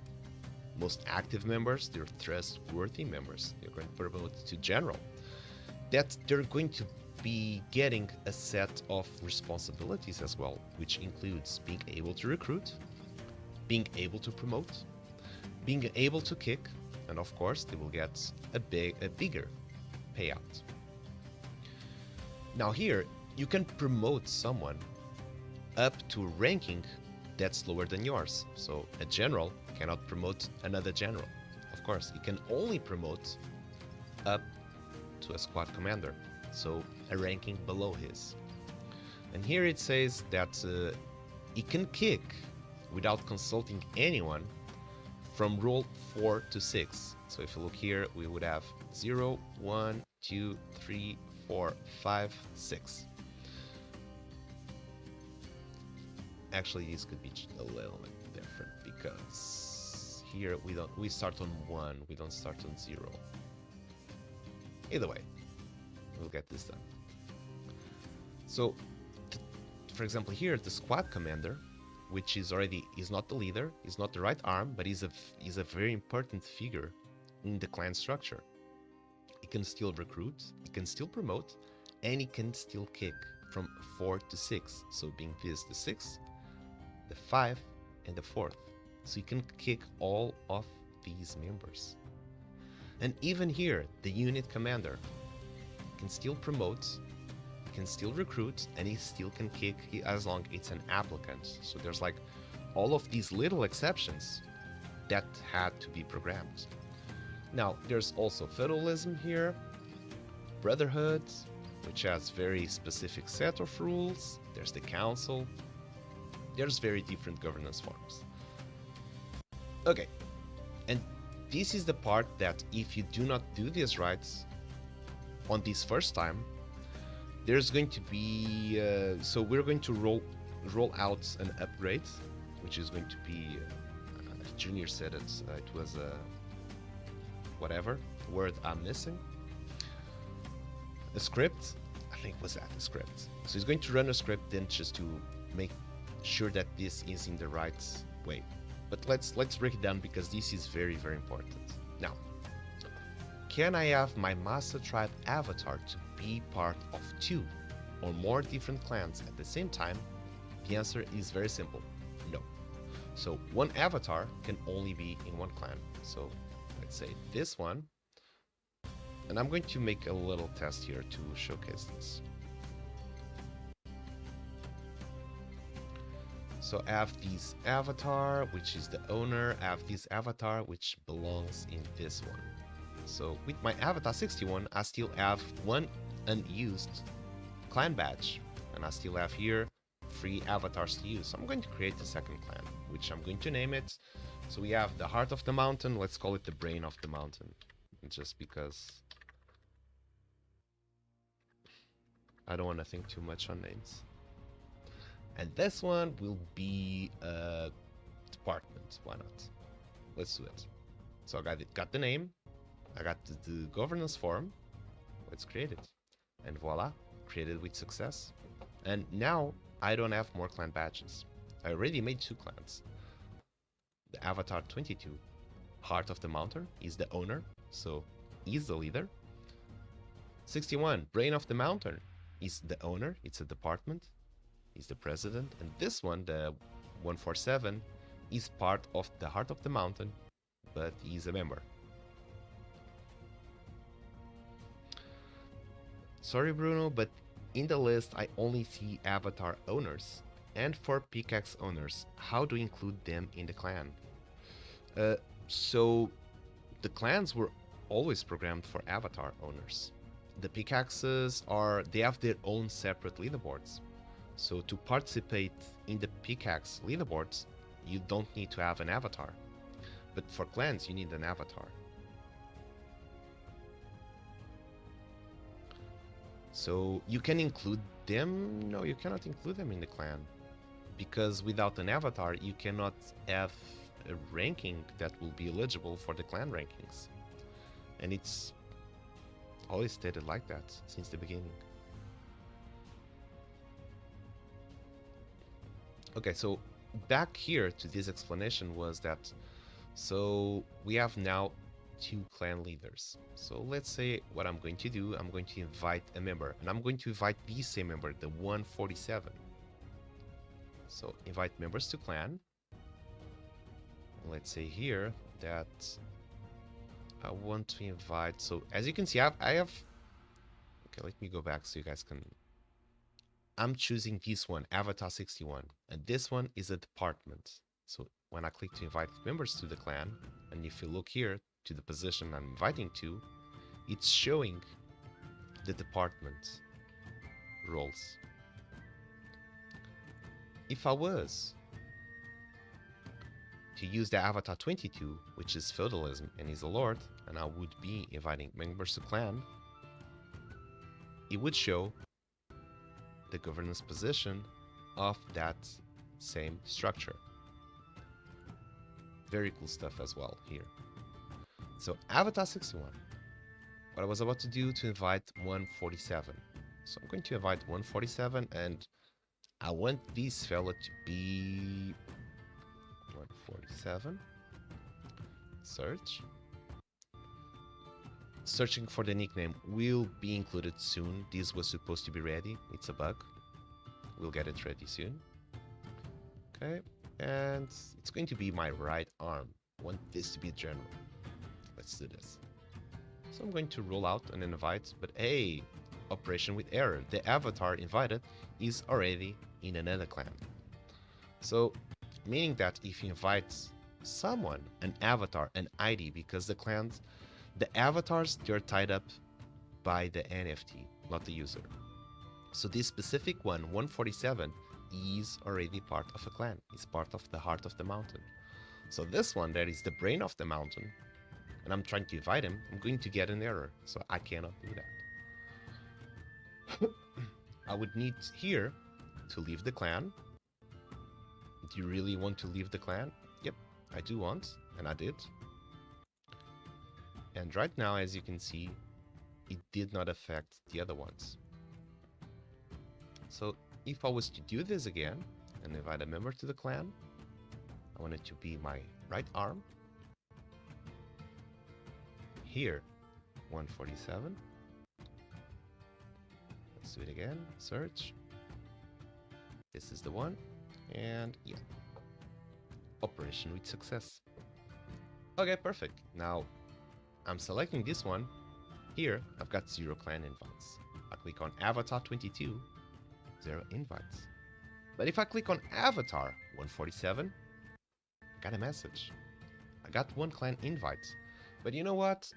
most active members, their trustworthy members, they're going to promote to general, that they're going to be getting a set of responsibilities as well, which includes being able to recruit, being able to promote, being able to kick, and of course they will get a bigger payout. Now here you can promote someone up to a ranking that's lower than yours. So a general cannot promote another general. Of course, he can only promote up to a squad commander, so a ranking below his. And here it says that he can kick without consulting anyone from role 4 to 6. So if you look here, we would have 0, 1, 2, 3, 4, 5, 6. Actually, this could be a little bit different, because here we start on 1, we don't start on 0. Either way, we'll get this done. So, for example, here the squad commander, which is not the leader, is not the right arm, but he's a very important figure in the clan structure. He can still recruit, he can still promote, and he can still kick from 4 to 6. So being this the 6, the 5, and the 4th. So you can kick all of these members. And even here, the unit commander can still promote, can still recruit, and he still can kick as long as it's an applicant. So there's like all of these little exceptions that had to be programmed. Now, there's also feudalism here, brotherhood, which has very specific set of rules. There's the council. There's very different governance forms. Okay, and this is the part that if you do not do these rights on this first time, there's going to be so we're going to roll out an upgrade, which is going to be Junior said it was a whatever word I'm missing. A script, I think was that a script. So he's going to run a script then just to make sure that this is in the right way. But let's break it down because this is very, very important. Now, can I have my master tribe avatar to be part of 2 or more different clans at the same time? The answer is very simple, no. So one avatar can only be in one clan. So let's say this one, and I'm going to make a little test here to showcase this. So I have this avatar, which is the owner. I have this avatar, which belongs in this one. So with my avatar 61, I still have one unused clan badge, and I still have here 3 avatars to use. So I'm going to create a second clan, which I'm going to name it. So we have the heart of the mountain. Let's call it the brain of the mountain, just because I don't want to think too much on names. And this one will be a department. Why not? Let's do it. So I got the name. I got the governance form. Let's create it. And voila, created with success. And now I don't have more clan badges. I already made 2 clans. The Avatar 22, Heart of the Mountain, is the owner, so he's the leader. 61, Brain of the Mountain, is the owner, it's a department, he's the president. And this one, the 147, is part of the Heart of the Mountain, but he's a member. Sorry Bruno, but in the list I only see Avatar owners. And for Pickaxe owners, how do you include them in the clan? So the clans were always programmed for Avatar owners. The Pickaxes they have their own separate leaderboards. So to participate in the Pickaxe leaderboards, you don't need to have an avatar. But for clans, you need an avatar. So you can include them? No, you cannot include them in the clan. Because without an avatar, you cannot have a ranking that will be eligible for the clan rankings. And it's always stated like that since the beginning. Okay, so back here to this explanation was that, so we have now 2 clan leaders. So let's say what I'm going to do, I'm going to invite a member, and I'm going to invite the same member, the 147. So invite members to clan. Let's say here that I want to invite, so as you can see, I have, okay, let me go back so you guys can, I'm choosing this one, Avatar 61, and this one is a department. So when I click to invite members to the clan, and if you look here to the position I'm inviting to, it's showing the department roles. If I was to use the Avatar 22, which is feudalism and is a lord, and I would be inviting members to clan, it would show the governance position of that same structure. Very cool stuff as well here. So Avatar 61, what I was about to do to invite 147. So I'm going to invite 147, and I want this fella to be 147. Search. Searching for the nickname will be included soon. This was supposed to be ready. It's a bug. We'll get it ready soon. Okay, and it's going to be my right arm. I want this to be general. Let's do this. So I'm going to roll out an invite, but hey, operation with error. The avatar invited is already in another clan. So, meaning that if you invite someone, an avatar, an ID, because the avatars, they're tied up by the NFT, not the user. So this specific one, 147, is already part of a clan. It's part of the heart of the mountain. So this one, that is the brain of the mountain, and I'm trying to invite him, I'm going to get an error. So I cannot do that. I would need here to leave the clan. Do you really want to leave the clan? Yep, I do want, and I did. And right now, as you can see, it did not affect the other ones. So if I was to do this again and invite a member to the clan, I want it to be my right arm. Here, 147. Let's do it again. Search. This is the one. And yeah. Operation with success. Okay, perfect. Now I'm selecting this one. Here, I've got 0 clan invites. I click on Avatar 22, 0 invites. But if I click on Avatar 147, I got a message. I got 1 clan invite. But you know what?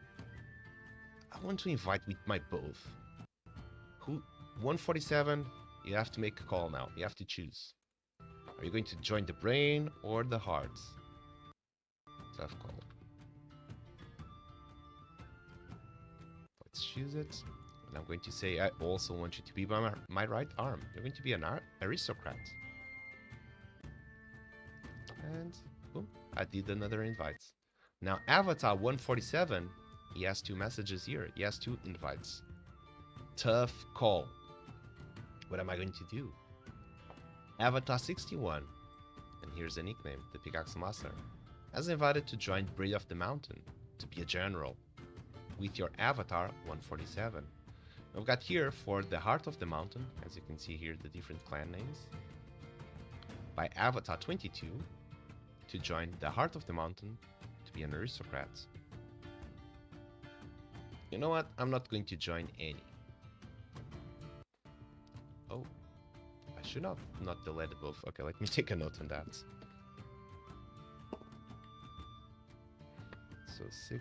I want to invite with my both. 147, you have to make a call now. You have to choose. Are you going to join the brain or the heart? Tough call. Let's choose it. And I'm going to say, I also want you to be my right arm. You're going to be an aristocrat. And boom, I did another invite. Now, Avatar 147, he has 2 messages here. He has 2 invites. Tough call. What am I going to do? Avatar 61, and here's a nickname, the Pickaxe Master, has invited to join Braid of the Mountain, to be a general, with your Avatar 147. I've got here for the Heart of the Mountain, as you can see here the different clan names, by Avatar 22, to join the Heart of the Mountain, to be an aristocrat. You know what? I'm not going to join any. Oh. I should have not deleted both. Okay, let me take a note on that. So 6th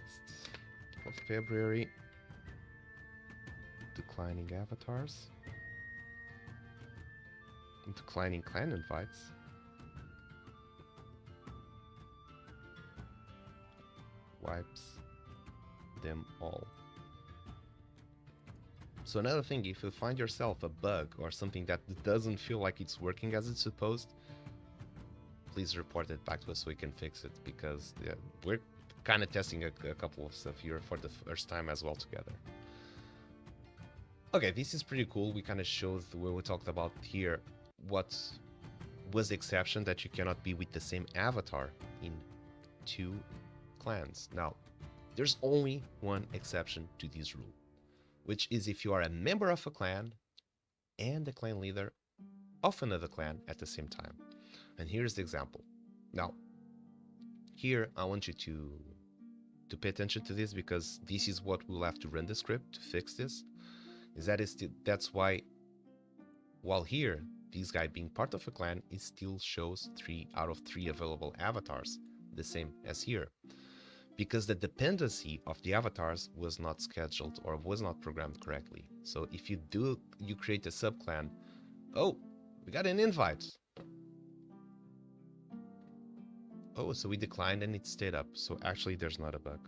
of February, declining avatars, and declining clan invites. Wipes them all. So another thing, if you find yourself a bug or something that doesn't feel like it's working as it's supposed, please report it back to us so we can fix it, because yeah, we're kind of testing a couple of stuff here for the first time as well together. Okay, this is pretty cool. We kind of showed where we talked about here what was the exception that you cannot be with the same avatar in 2 clans. Now, there's only one exception to this rule, which is if you are a member of a clan and the clan leader of another clan at the same time. And here's the example. Now, here I want you to pay attention to this, because this is what we'll have to run the script to fix this. That's why, while here, this guy being part of a clan, it still shows 3 out of 3 available avatars, the same as here. Because the dependency of the avatars was not scheduled or was not programmed correctly. So if you create a subclan, oh, we got an invite. Oh, so we declined and it stayed up. So actually there's not a bug.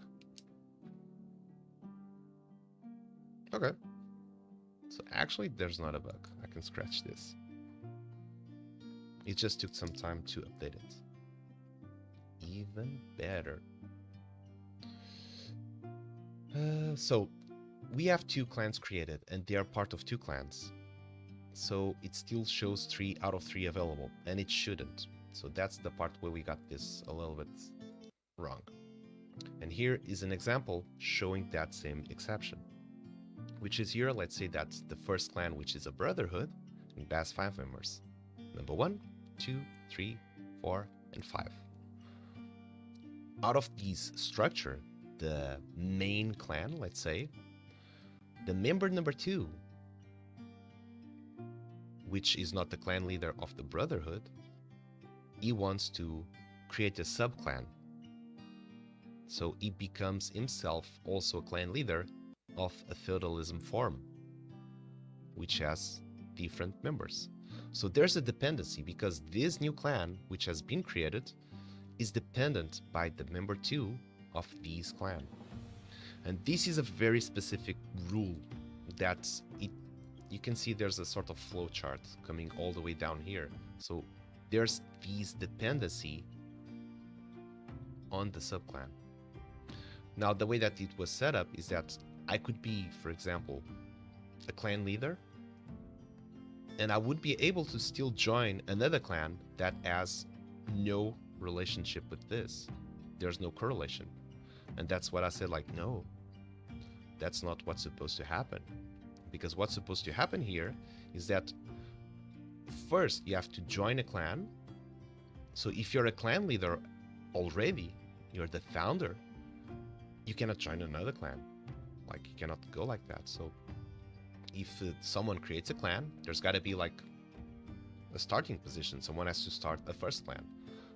Okay. So actually there's not a bug. I can scratch this. It just took some time to update it. Even better. So we have 2 clans created and they are part of 2 clans. So it still shows 3 out of 3 available, and it shouldn't. So that's the part where we got this a little bit wrong. And here is an example showing that same exception, which is here. Let's say that's the first clan, which is a brotherhood, and has 5 members. Number 1, 2, 3, 4, and 5. out of this structure, the main clan, let's say, the member number 2, which is not the clan leader of the Brotherhood, he wants to create a sub-clan. So he becomes himself also a clan leader of a feudalism form, which has different members. So there's a dependency because this new clan, which has been created, is dependent by the member 2 of this clan. And this is a very specific rule that you can see there's a sort of flow chart coming all the way down here. So there's this dependency on the subclan. Now, the way that it was set up is that I could be, for example, a clan leader, and I would be able to still join another clan that has no relationship with this. There's no correlation. And that's what I said, like, no, that's not what's supposed to happen. Because what's supposed to happen here is that first you have to join a clan. So if you're a clan leader already, you're the founder, you cannot join another clan. Like, you cannot go like that. So if someone creates a clan, there's got to be like a starting position. Someone has to start a first clan.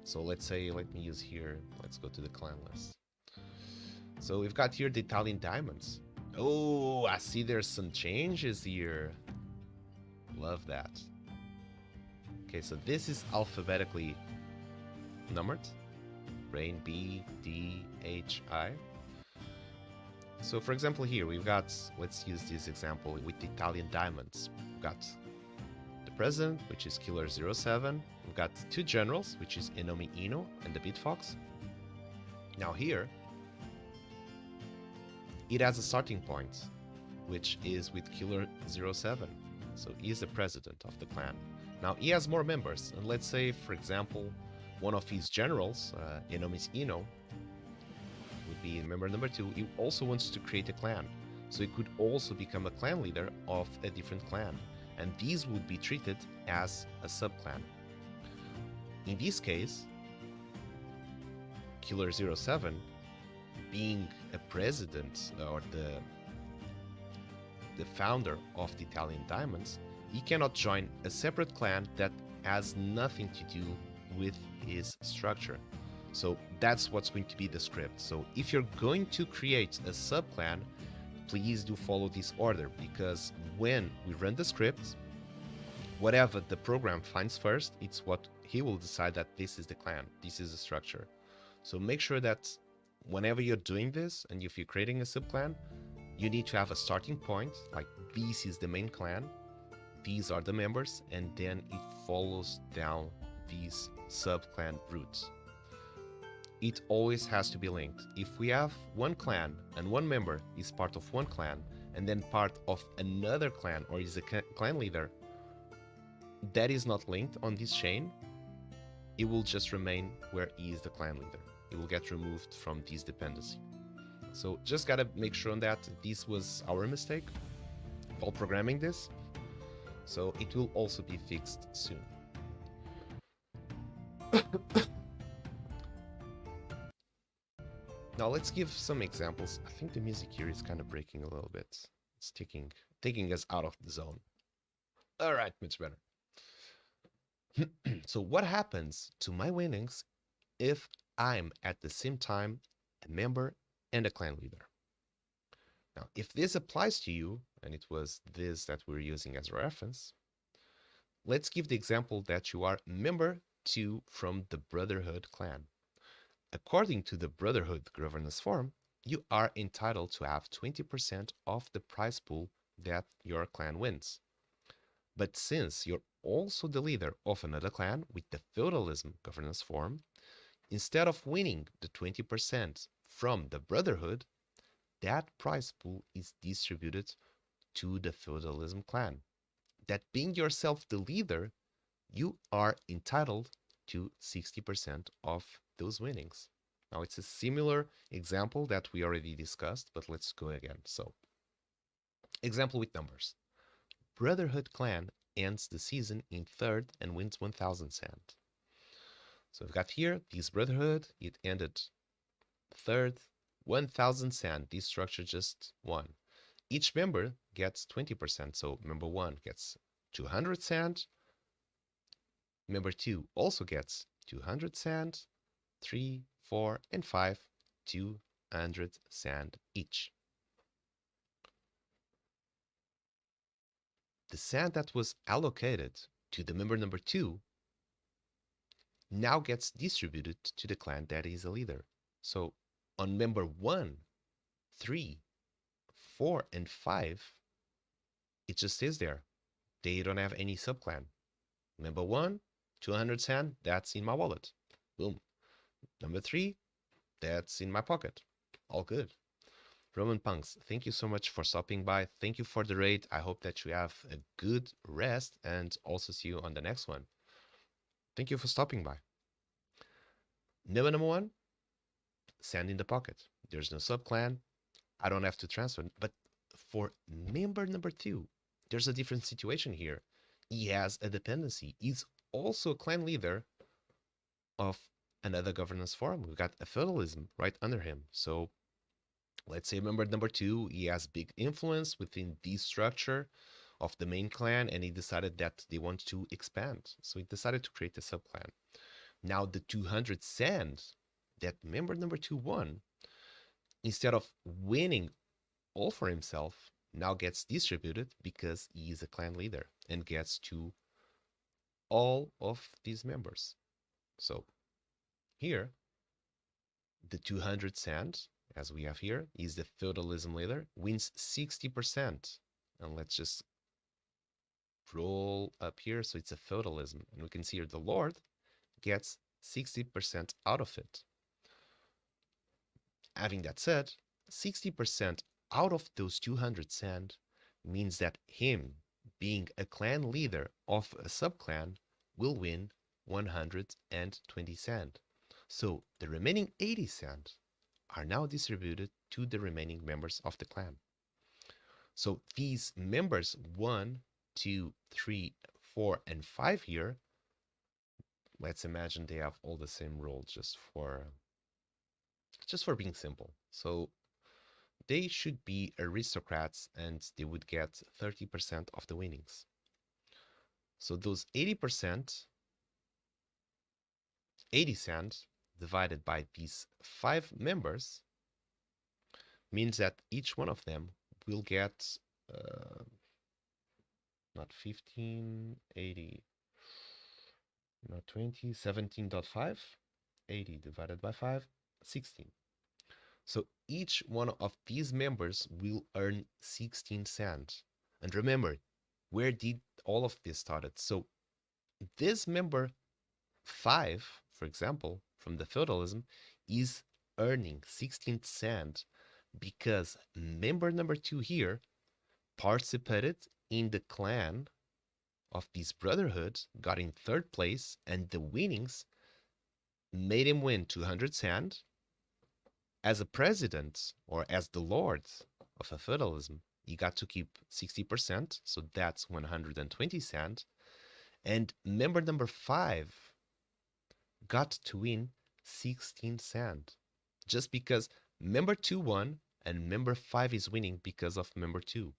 So let's say, let me use here, let's go to the clan list. So we've got here the Italian diamonds. Oh, I see there's some changes here. Love that. Okay, so this is alphabetically numbered. Brain B, D, H, I. So for example here, we've got, let's use this example with the Italian diamonds. We've got the president, which is Killer 07. We've got 2 generals, which is Inomi Ino and the Bitfox. Now here, it has a starting point, which is with Killer 07. So he is the president of the clan. Now he has more members, and let's say, for example, one of his generals, Inomi's Ino, would be member number 2. He also wants to create a clan, so he could also become a clan leader of a different clan, and these would be treated as a sub-clan. In this case, Killer 07, being a president or the founder of the Italian Diamonds, he cannot join a separate clan that has nothing to do with his structure. So that's what's going to be the script. So if you're going to create a sub-clan, please do follow this order, because when we run the script, whatever the program finds first, it's what he will decide that this is the clan, this is the structure. So make sure that whenever you're doing this and if you're creating a sub-clan, you need to have a starting point, like this is the main clan, these are the members, and then it follows down these sub-clan routes. It always has to be linked. If we have one clan and one member is part of one clan and then part of another clan or is a clan leader that is not linked on this chain, it will just remain where he is the clan leader. It will get removed from this dependency. So just gotta make sure on that. This was our mistake while programming this. So it will also be fixed soon. Now let's give some examples. I think the music here is kind of breaking a little bit. It's taking us out of the zone. All right, much better. So what happens to my winnings if I'm at the same time a member and a clan leader? Now, if this applies to you, and it was this that we're using as a reference, let's give the example that you are member 2 from the Brotherhood clan. According to the Brotherhood governance form, you are entitled to have 20% of the prize pool that your clan wins. But since you're also the leader of another clan with the feudalism governance form, instead of winning the 20% from the Brotherhood, that prize pool is distributed to the feudalism clan. That being yourself the leader, you are entitled to 60% of those winnings. Now it's a similar example that we already discussed, but let's go again. So, example with numbers. Brotherhood clan ends the season in 3rd and wins 1000 sand. So we've got here this Brotherhood, it ended third, 1000 sand. This structure just won. Each member gets 20%. So member 1 gets 200 sand. Member 2 also gets 200 sand. 3, 4, and 5, 200 sand each. The sand that was allocated to the member number 2 now gets distributed to the clan that is a leader. So on member 1, 3, 4, and 5, it just stays there. They don't have any subclan. Member 1, 200 sand, that's in my wallet. Boom. Number 3, that's in my pocket. All good. Roman Punks, thank you so much for stopping by. Thank you for the raid. I hope that you have a good rest and also see you on the next one. Thank you for stopping by. Number 1, sand in the pocket. There's no subclan. I don't have to transfer. But for member number 2, there's a different situation here. He has a dependency. He's also a clan leader of another governance forum. We've got a feudalism right under him. So let's say member number 2, he has big influence within the structure of the main clan, and he decided that they want to expand. So he decided to create a subclan. Now the 200 sand that member number 2 won, instead of winning all for himself, now gets distributed because he is a clan leader and gets to all of these members. So here, the 200 sand, as we have here, is the feudalism leader, wins 60%. And let's just roll up here. So it's a feudalism. And we can see here the lord gets 60% out of it. Having that said, 60% out of those 200 sand means that him being a clan leader of a subclan will win 120 sand. So the remaining 80 sand are now distributed to the remaining members of the clan. So these members 1, 2, 3, 4, and 5 here, let's imagine they have all the same role just for being simple. So they should be aristocrats and they would get 30% of the winnings. So those 80%, 80 cent divided by these 5 members means that each one of them will get not 15, 80, not 20, 17.5, 80 divided by 5, 16. So each one of these members will earn 16 cents. And remember, where did all of this started? So this member 5, for example, from the feudalism, is earning 16 cents because member number 2 here participated in the clan of this brotherhood, got in 3rd place, and the winnings made him win 200 cents. As a president or as the lord of a feudalism, he got to keep 60%, so that's 120 cents. And member number 5 got to win 16 cents just because member 2 won and member 5 is winning because of member 2.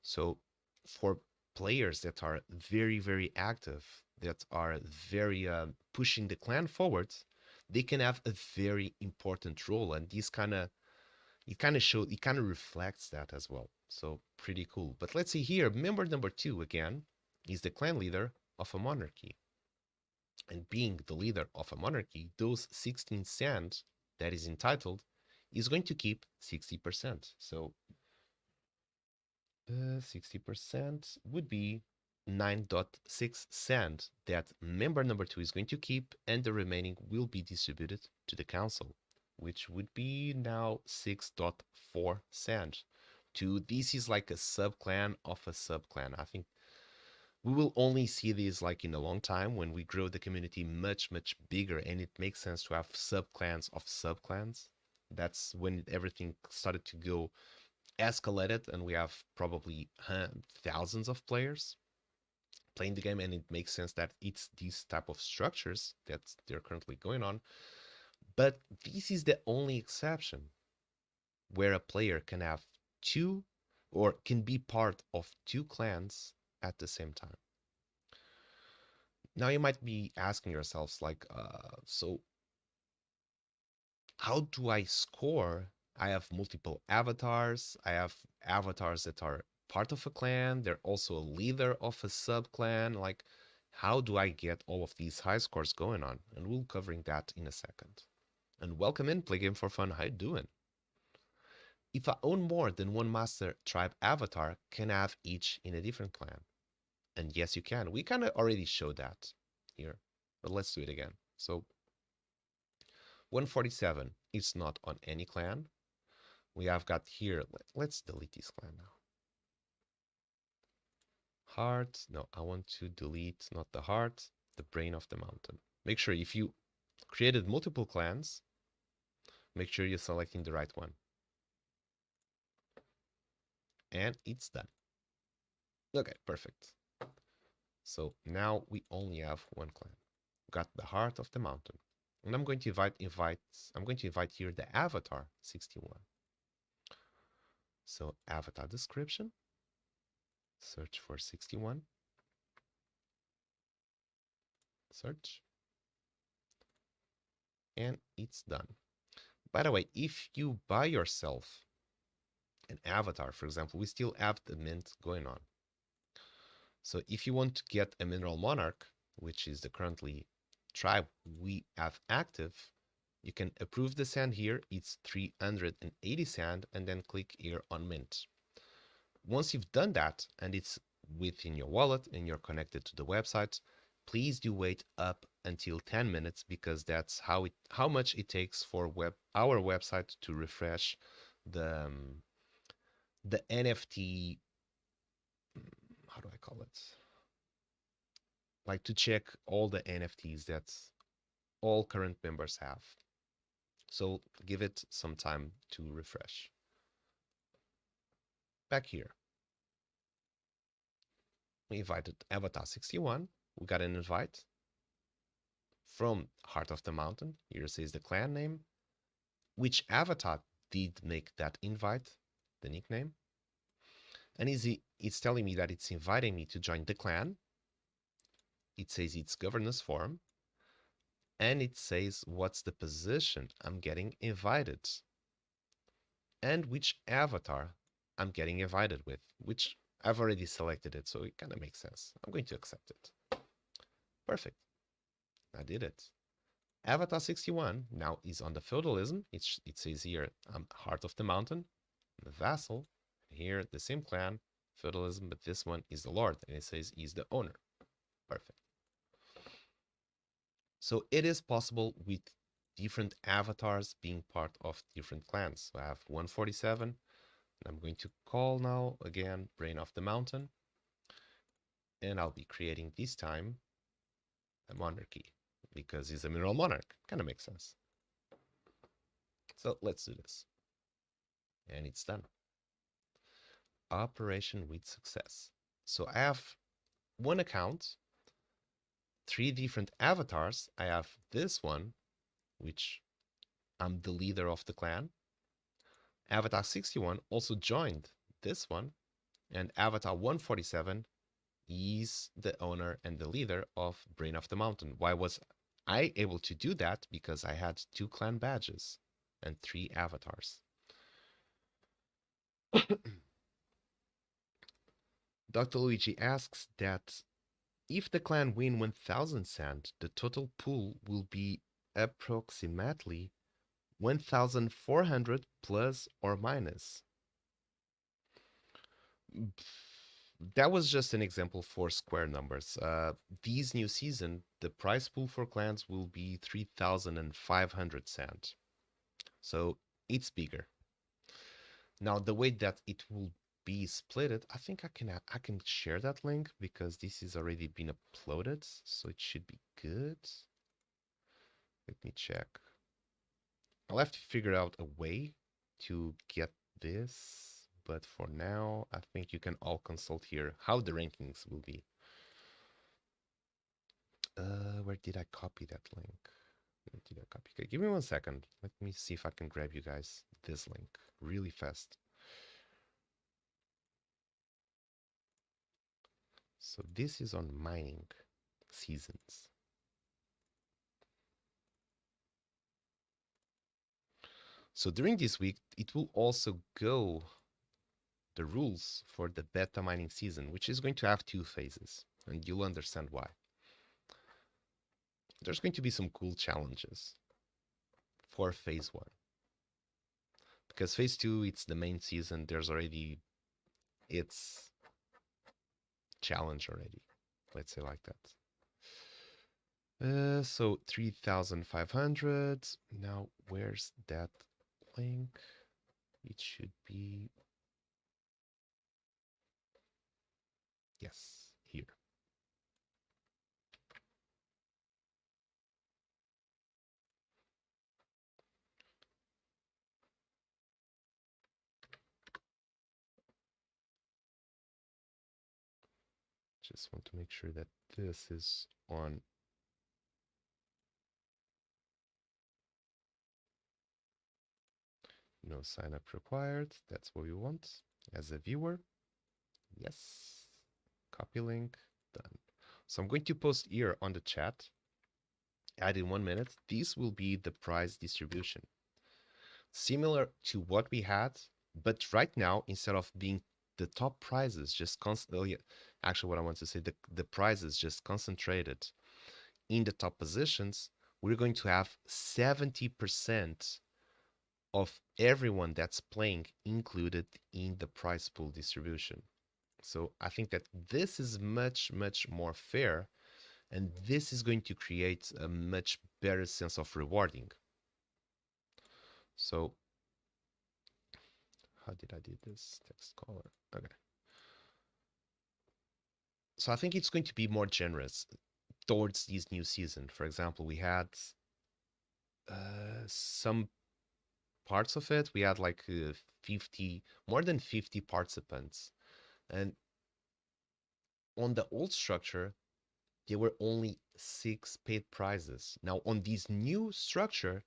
So for players that are very, very active, that are very pushing the clan forward, they can have a very important role, and this kind of reflects that as well. So pretty cool. But let's see here, member number 2 again is the clan leader of a monarchy, and being the leader of a monarchy, those 16 cents that is entitled is going to keep 60%. So 60% would be 9.6 cents that member number 2 is going to keep, and the remaining will be distributed to the council, which would be now 6.4 cents. This is like a subclan of a subclan. I think we will only see this like in a long time when we grow the community much, much bigger, and it makes sense to have subclans of subclans. That's when everything started to go escalated, and we have probably thousands of players playing the game, and it makes sense that it's these type of structures that they're currently going on. But this is the only exception where a player can have two or can be part of two clans at the same time. Now you might be asking yourselves like, so how do I score? I have multiple avatars. I have avatars that are part of a clan. They're also a leader of a sub clan. Like, how do I get all of these high scores going on? And we'll covering that in a second. And welcome in, Play Game for Fun. How you doing? If I own more than one master tribe avatar, can I have each in a different clan? And yes, you can. We kind of already showed that here, but let's do it again. So 147 is not on any clan. We have got here, let's delete this clan now. Heart, no, I want to delete not the heart, the brain of the mountain. Make sure if you created multiple clans, make sure you're selecting the right one. And it's done. Okay, perfect. So now we only have one clan. Got the heart of the mountain. And I'm going to invite here the avatar 61. So avatar description, search for 61, search, and it's done. By the way, if you buy yourself an avatar, for example, we still have the mint going on. So if you want to get a mineral monarch, which is the currently tribe we have active, you can approve the sand here. It's 380 sand, and then click here on mint. Once you've done that and it's within your wallet and you're connected to the website, please do wait up until 10 minutes because that's how much it takes for our website to refresh the NFT. How do I call it? Like to check all the NFTs that all current members have. So give it some time to refresh. Back here, we invited Avatar 61. We got an invite from Heart of the Mountain. Here says the clan name. Which avatar did make that invite, the nickname. And it's telling me that it's inviting me to join the clan. It says its governance form. And it says what's the position I'm getting invited. And which avatar I'm getting invited with, which I've already selected it, so it kind of makes sense. I'm going to accept it. Perfect. I did it. Avatar 61 now is on the feudalism. It says here, I'm Heart of the Mountain, the vassal. Here, the same clan, feudalism, but this one is the lord, and it says he's the owner. Perfect. So it is possible with different avatars being part of different clans. So I have 147, and I'm going to call now again Brain of the Mountain, and I'll be creating this time a monarchy because he's a mineral monarch. Kind of makes sense. So let's do this. And it's done. Operation with success. So I have one account, 3 different avatars. I have this one, which I'm the leader of the clan. Avatar 61 also joined this one, and Avatar 147 is the owner and the leader of Brain of the Mountain. Why was I able to do that? Because I had 2 clan badges and 3 avatars. Dr. Luigi asks that if the clan win 1000 sand, the total pool will be approximately 1400 plus or minus. That was just an example for square numbers. This new season, the prize pool for clans will be 3500 sand. So it's bigger. Now the way that it will be splitted, I think I can share that link because this has already been uploaded, so it should be good. Let me check. I'll have to figure out a way to get this, but for now, I think you can all consult here how the rankings will be. Where did I copy that link? Did I copy? Okay, give me 1 second. Let me see if I can grab you guys this link really fast. So this is on mining seasons. So during this week, it will also go the rules for the beta mining season, which is going to have 2 phases, and you'll understand why. There's going to be some cool challenges for phase 1. Because phase 2, it's the main season, there's already its challenge already. Let's say like that. So 3,500. Now, where's that link? It should be... Yes, here. Just want to make sure that this is on. No sign up required. That's what we want as a viewer. Yes. Copy link. Done. So I'm going to post here on the chat. Add in 1 minute. This will be the prize distribution. Similar to what we had, but right now, instead of being the top prizes just constantly, actually what I want to say, the prizes just concentrated in the top positions, we're going to have 70% of everyone that's playing included in the prize pool distribution. So I think that this is much, much more fair, and this is going to create a much better sense of rewarding. So how did I do this? Text color. Okay. So I think it's going to be more generous towards this new season. For example, we had some parts of it. We had like 50, more than 50 participants. And on the old structure, there were only 6 paid prizes. Now, on this new structure,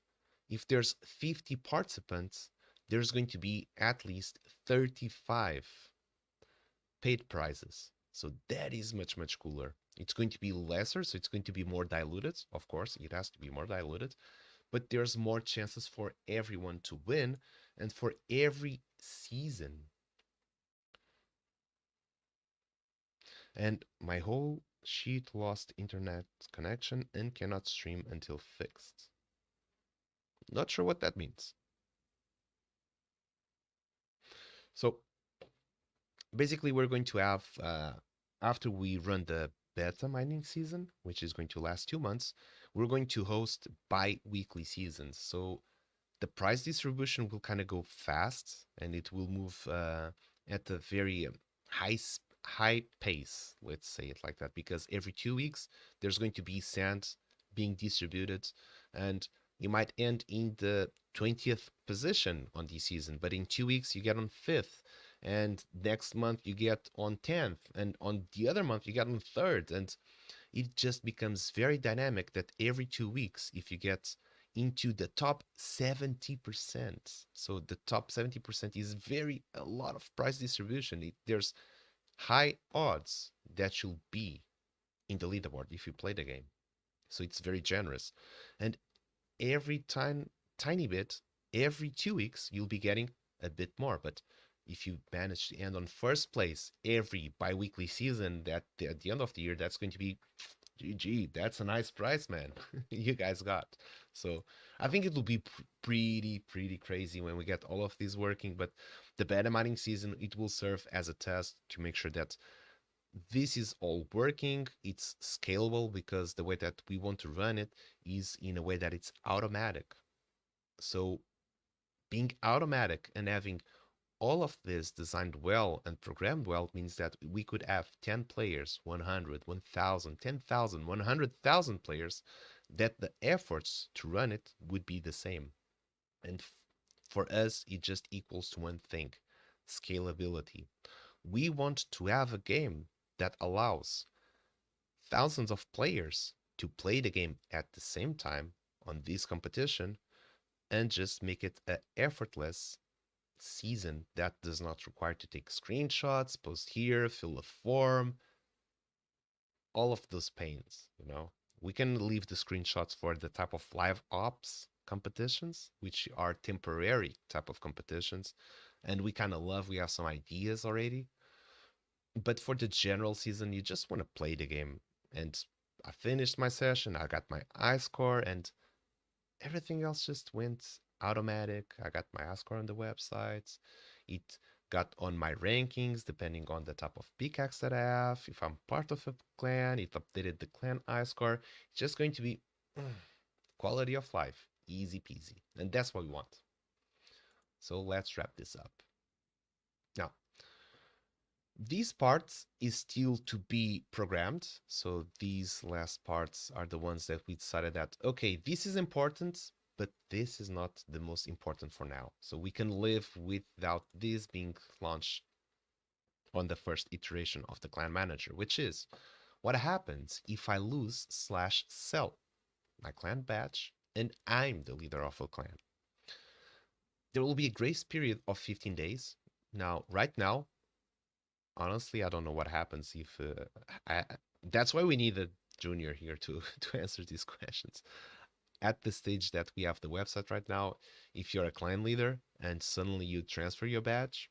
if there's 50 participants, there's going to be at least 35 paid prizes. So that is much, much cooler. It's going to be lesser, so it's going to be more diluted. Of course, it has to be more diluted, but there's more chances for everyone to win and for every season. And my whole sheet lost internet connection and cannot stream until fixed. Not sure what that means. So basically, we're going to have, after we run the beta mining season, which is going to last 2 months, we're going to host bi-weekly seasons. So the price distribution will kind of go fast, and it will move at a very high pace, let's say it like that, because every 2 weeks there's going to be sand being distributed, and you might end in the 20th position on this season, but in 2 weeks you get on 5th, and next month you get on 10th, and on the other month you get on 3rd, and it just becomes very dynamic that every 2 weeks, if you get into the top 70%, so the top 70% is a lot of price distribution. There's high odds that you'll be in the leaderboard if you play the game. So it's very generous. And every tiny bit, every 2 weeks, you'll be getting a bit more. But if you manage to end on first place every bi-weekly season, that at the end of the year, that's going to be GG. That's a nice price, man. You guys got. So I think it will be pretty crazy when we get all of these working. But the beta mining season, it will serve as a test to make sure that this is all working. It's scalable because the way that we want to run it is in a way that it's automatic. So being automatic and having all of this designed well and programmed well means that we could have 10 players, 100, 1,000, 10,000, 100,000 players, that the efforts to run it would be the same. And for us, it just equals to one thing: scalability. We want to have a game that allows thousands of players to play the game at the same time on this competition and just make it an effortless season that does not require to take screenshots, post here, fill a form, all of those pains, you know. We can leave the screenshots for the type of live ops competitions, which are temporary type of competitions, and we kind of love, we have some ideas already. But for the general season, you just want to play the game. And I finished my session, I got my I score, and everything else just went automatic. I got my I score on the websites. It got on my rankings depending on the type of pickaxe that I have. If I'm part of a clan, it updated the clan I score. It's just going to be quality of life, easy peasy. And that's what we want. So let's wrap this up. Now, these parts is still to be programmed. So these last parts are the ones that we decided that, okay, this is important, but this is not the most important for now. So we can live without this being launched on the first iteration of the clan manager, which is what happens if I lose slash sell my clan badge and I'm the leader of a clan. There will be a grace period of 15 days. Now, right now, honestly, I don't know what happens if that's why we need a junior here to to answer these questions. At the stage that we have the website right now, if you're a clan leader and suddenly you transfer your badge,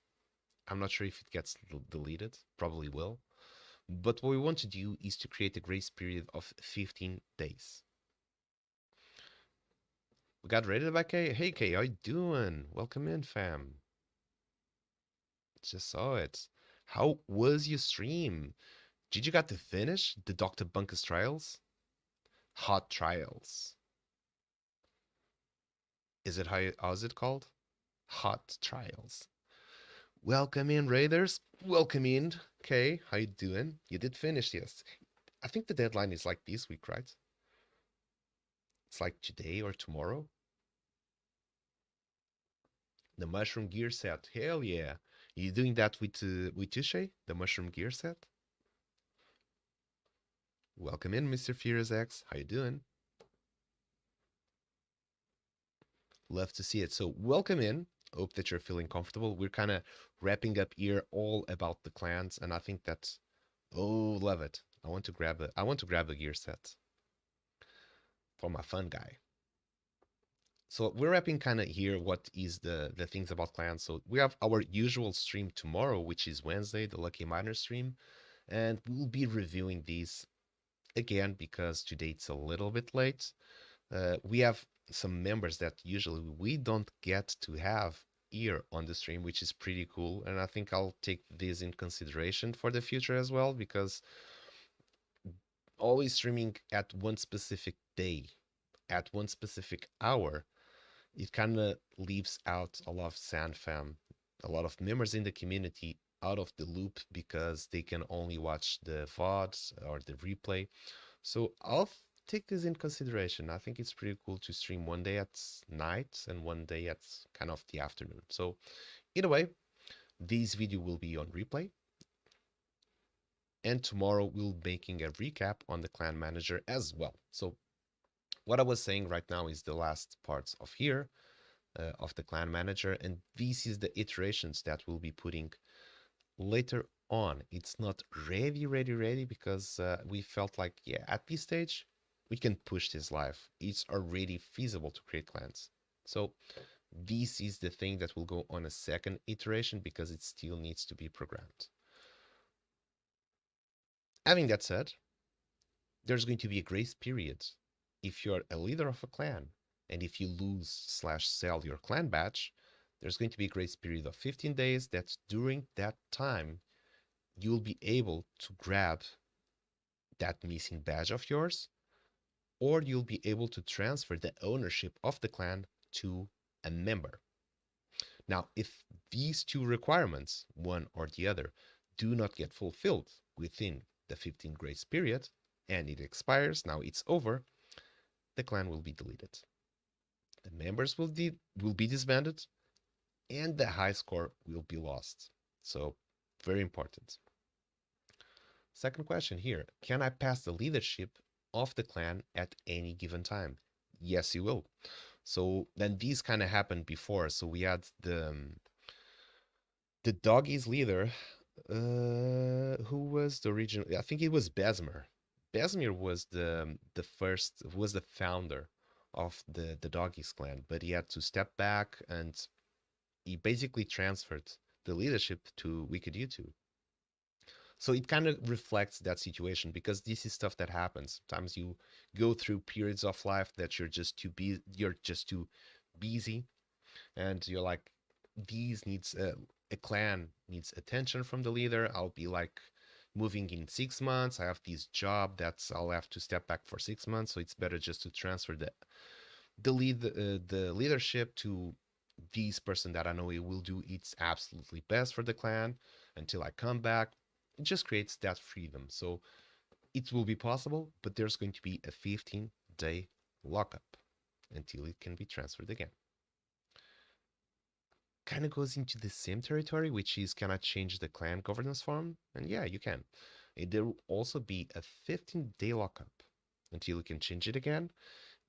I'm not sure if it gets deleted, probably will. But what we want to do is to create a grace period of 15 days. We got ready by K. Hey K, how you doing? Welcome in, fam. Just saw it. How was your stream? Did you got to finish the Dr. Bunkus trials? Hot trials. Is it how's it called? Hot trials. Welcome in, Raiders. Welcome in. Okay, how you doing? You did finish, yes. I think the deadline is like this week, right? It's like today or tomorrow. The mushroom gear set. Hell yeah. You doing that with Tushay? The mushroom gear set? Welcome in, Mr. Furious X. How you doing? Love to see it. So welcome in. Hope that you're feeling comfortable. We're kind of wrapping up here all about the clans, and I think that's love it. I want to grab a gear set for my fun guy. So we're wrapping kind of here what is the things about clans. So we have our usual stream tomorrow, which is Wednesday, the Lucky Miner stream, and we'll be reviewing these again because today it's a little bit late. We have some members that usually we don't get to have here on the stream, which is pretty cool. And I think I'll take this in consideration for the future as well, because always streaming at one specific day, at one specific hour, it kind of leaves out a lot of Sand fam, a lot of members in the community out of the loop because they can only watch the VODs or the replay. So I'll take this in consideration. I think it's pretty cool to stream one day at night and one day at kind of the afternoon. So either way, this video will be on replay. And tomorrow we'll be making a recap on the clan manager as well. So what I was saying right now is the last parts of here of the clan manager, and this is the iterations that we'll be putting later on. It's not ready because we felt like, yeah, at this stage we can push this live. It's already feasible to create clans. So this is the thing that will go on a second iteration because it still needs to be programmed. Having that said, there's going to be a grace period if you're a leader of a clan, and if you lose slash sell your clan badge, there's going to be a grace period of 15 days. That's during that time you'll be able to grab that missing badge of yours, or you'll be able to transfer the ownership of the clan to a member. Now, if these two requirements, one or the other, do not get fulfilled within the 15 grace period and it expires, now it's over, the clan will be deleted. The members will be disbanded and the high score will be lost. So very important. Second question here, can I pass the leadership of the clan at any given time? Yes, you will. So then these kind of happened before. So we had the doggies leader, who was the original. I think it was Besmer. Besmer was the first, was the founder of the doggies clan, but he had to step back and he basically transferred the leadership to Wicked YouTube. So it kind of reflects that situation because this is stuff that happens. Sometimes you go through periods of life that you're just too busy, and you're like, these needs a clan needs attention from the leader. I'll be like moving in 6 months. I have this job that's I'll have to step back for 6 months, so it's better just to transfer the leadership to this person that I know it will do its absolutely best for the clan until I come back. It just creates that freedom. So it will be possible, but there's going to be a 15-day lockup until it can be transferred again. Kind of goes into the same territory, which is, can I change the clan governance form? And yeah, you can. There will also be a 15-day lockup until you can change it again.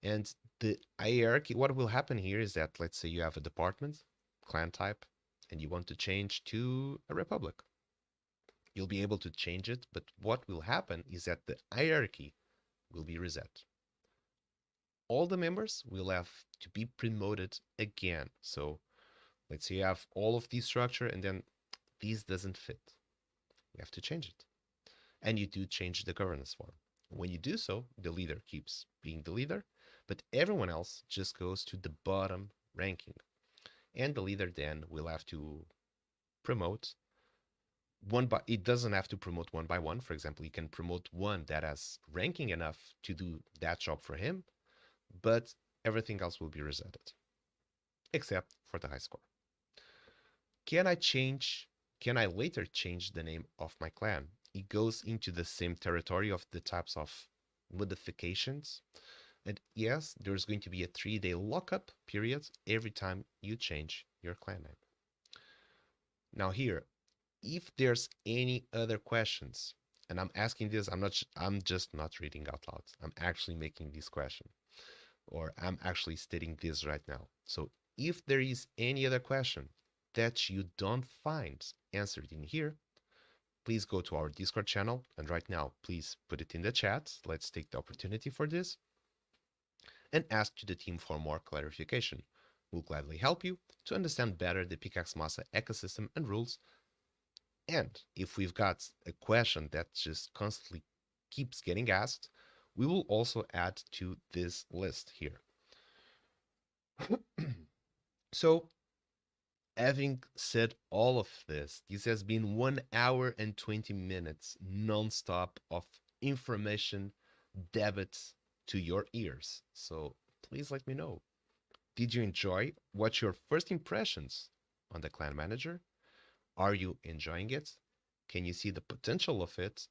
And the hierarchy, what will happen here is that, let's say you have a department, clan type, and you want to change to a republic. You'll be able to change it, but what will happen is that the hierarchy will be reset. All the members will have to be promoted again. So let's say you have all of this structure and then this doesn't fit. You have to change it. And you do change the governance form. When you do so, the leader keeps being the leader, but everyone else just goes to the bottom ranking. And the leader then will have to promote it doesn't have to promote one by one. For example, you can promote one that has ranking enough to do that job for him, but everything else will be resetted, except for the high score. Can I change? Can I later change the name of my clan? It goes into the same territory of the types of modifications. And yes, there's going to be a 3-day lockup period every time you change your clan name. Now here, if there's any other questions, and I'm asking this, I'm just not reading out loud. I'm actually making this question, or I'm actually stating this right now. So if there is any other question that you don't find answered in here, please go to our Discord channel, and right now, please put it in the chat. Let's take the opportunity for this and ask to the team for more clarification. We'll gladly help you to understand better the Pickaxe Massa ecosystem and rules. And if we've got a question that just constantly keeps getting asked, we will also add to this list here. So, having said all of this, this has been 1 hour and 20 minutes non-stop of information debit to your ears. So please let me know. Did you enjoy? What's your first impressions on the clan manager? Are you enjoying it? Can you see the potential of it?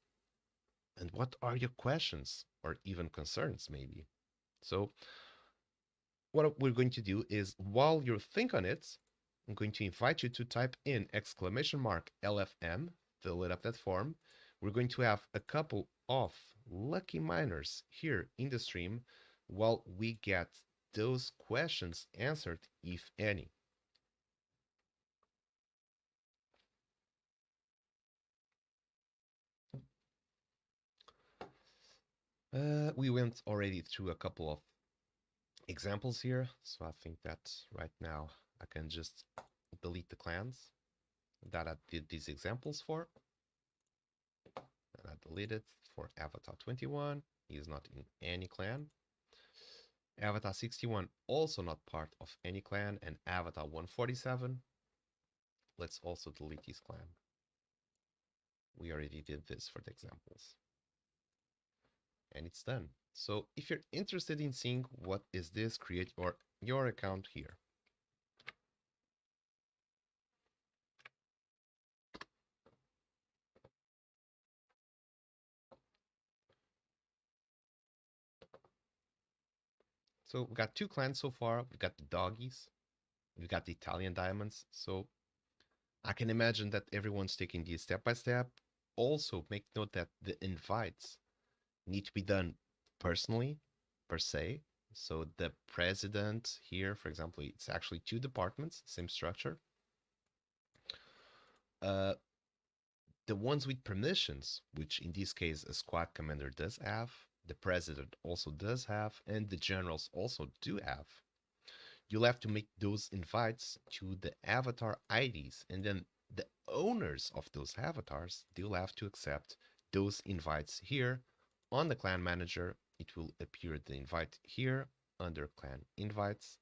And what are your questions or even concerns maybe? So what we're going to do is, while you think on it, I'm going to invite you to type in !LFM, fill it up that form. We're going to have a couple of lucky miners here in the stream while we get those questions answered, if any. We went already through a couple of examples here, so I think that right now I can just delete the clans that I did these examples for. And I deleted for Avatar 21. He is not in any clan. Avatar 61 also not part of any clan, and Avatar 147. Let's also delete his clan. We already did this for the examples. And it's done. So if you're interested in seeing what is this, create your account here. So we've got 2 clans so far. We've got the doggies. We've got the Italian diamonds. So I can imagine that everyone's taking these step by step. Also, make note that the invites need to be done personally, per se. So the president here, for example, it's actually 2 departments, same structure. The ones with permissions, which in this case a squad commander does have, the president also does have, and the generals also do have. You'll have to make those invites to the avatar IDs, and then the owners of those avatars, they'll have to accept those invites here on the clan manager. It will appear the invite here under clan invites,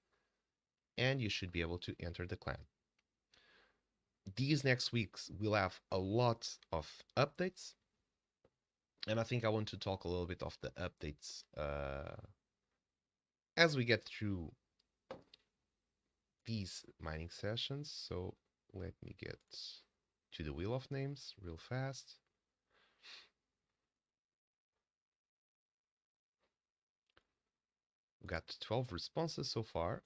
and you should be able to enter the clan. These next weeks we'll have a lot of updates, and I think I want to talk a little bit of the updates as we get through these mining sessions. So let me get to the wheel of names real fast. We got 12 responses so far.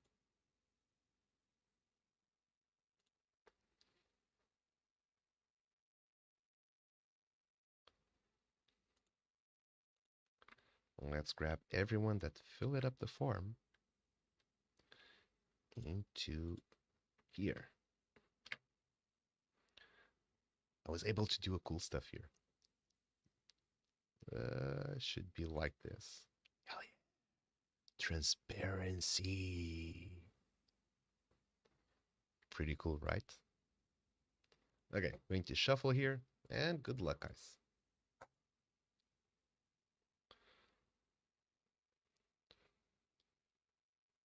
Let's grab everyone that filled up the form into here. I was able to do a cool stuff here. Should be like this. Hell yeah. Transparency. Pretty cool, right? Okay, going to shuffle here, and good luck, guys.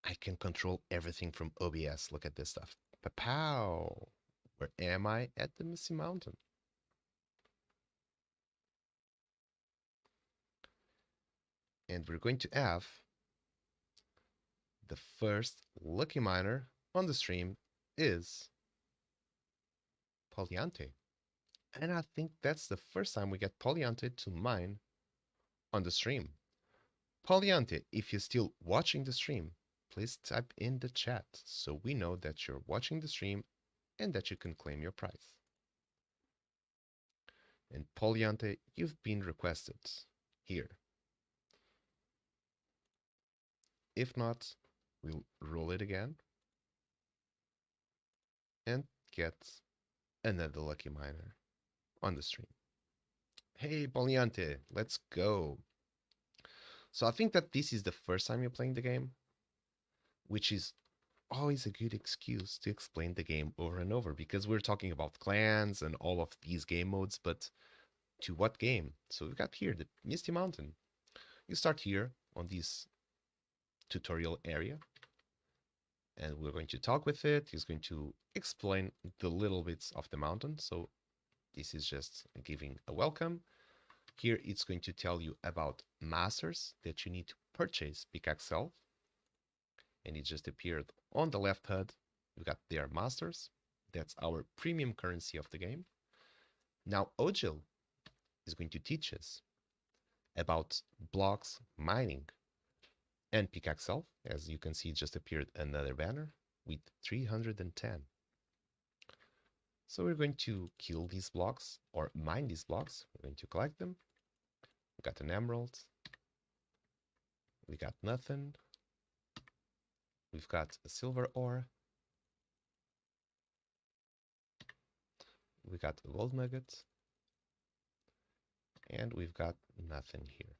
I can control everything from OBS. Look at this stuff. Pow! Where am I? At the Misty Mountain. And we're going to have the first lucky miner on the stream is Poliante. And I think that's the first time we get Poliante to mine on the stream. Poliante, if you're still watching the stream, please type in the chat so we know that you're watching the stream and that you can claim your prize. And Poliante, you've been requested here. If not, we'll roll it again and get another lucky miner on the stream. Hey, Poliante, let's go. So I think that this is the first time you're playing the game, which is always a good excuse to explain the game over and over, because we're talking about clans and all of these game modes, but to what game? So we've got here the Misty Mountain. You start here on this tutorial area, and we're going to talk with it. He's going to explain the little bits of the mountain. So this is just giving a welcome. Here it's going to tell you about masters that you need to purchase Pickaxe Self. And it just appeared on the left HUD. We got their masters. That's our premium currency of the game. Now Ojil is going to teach us about blocks mining and Pickaxe Self. As you can see, it just appeared another banner with 310. So we're going to kill these blocks or mine these blocks. We're going to collect them. We got an emerald. We got nothing. We've got a silver ore. We got a gold nugget. And we've got nothing here.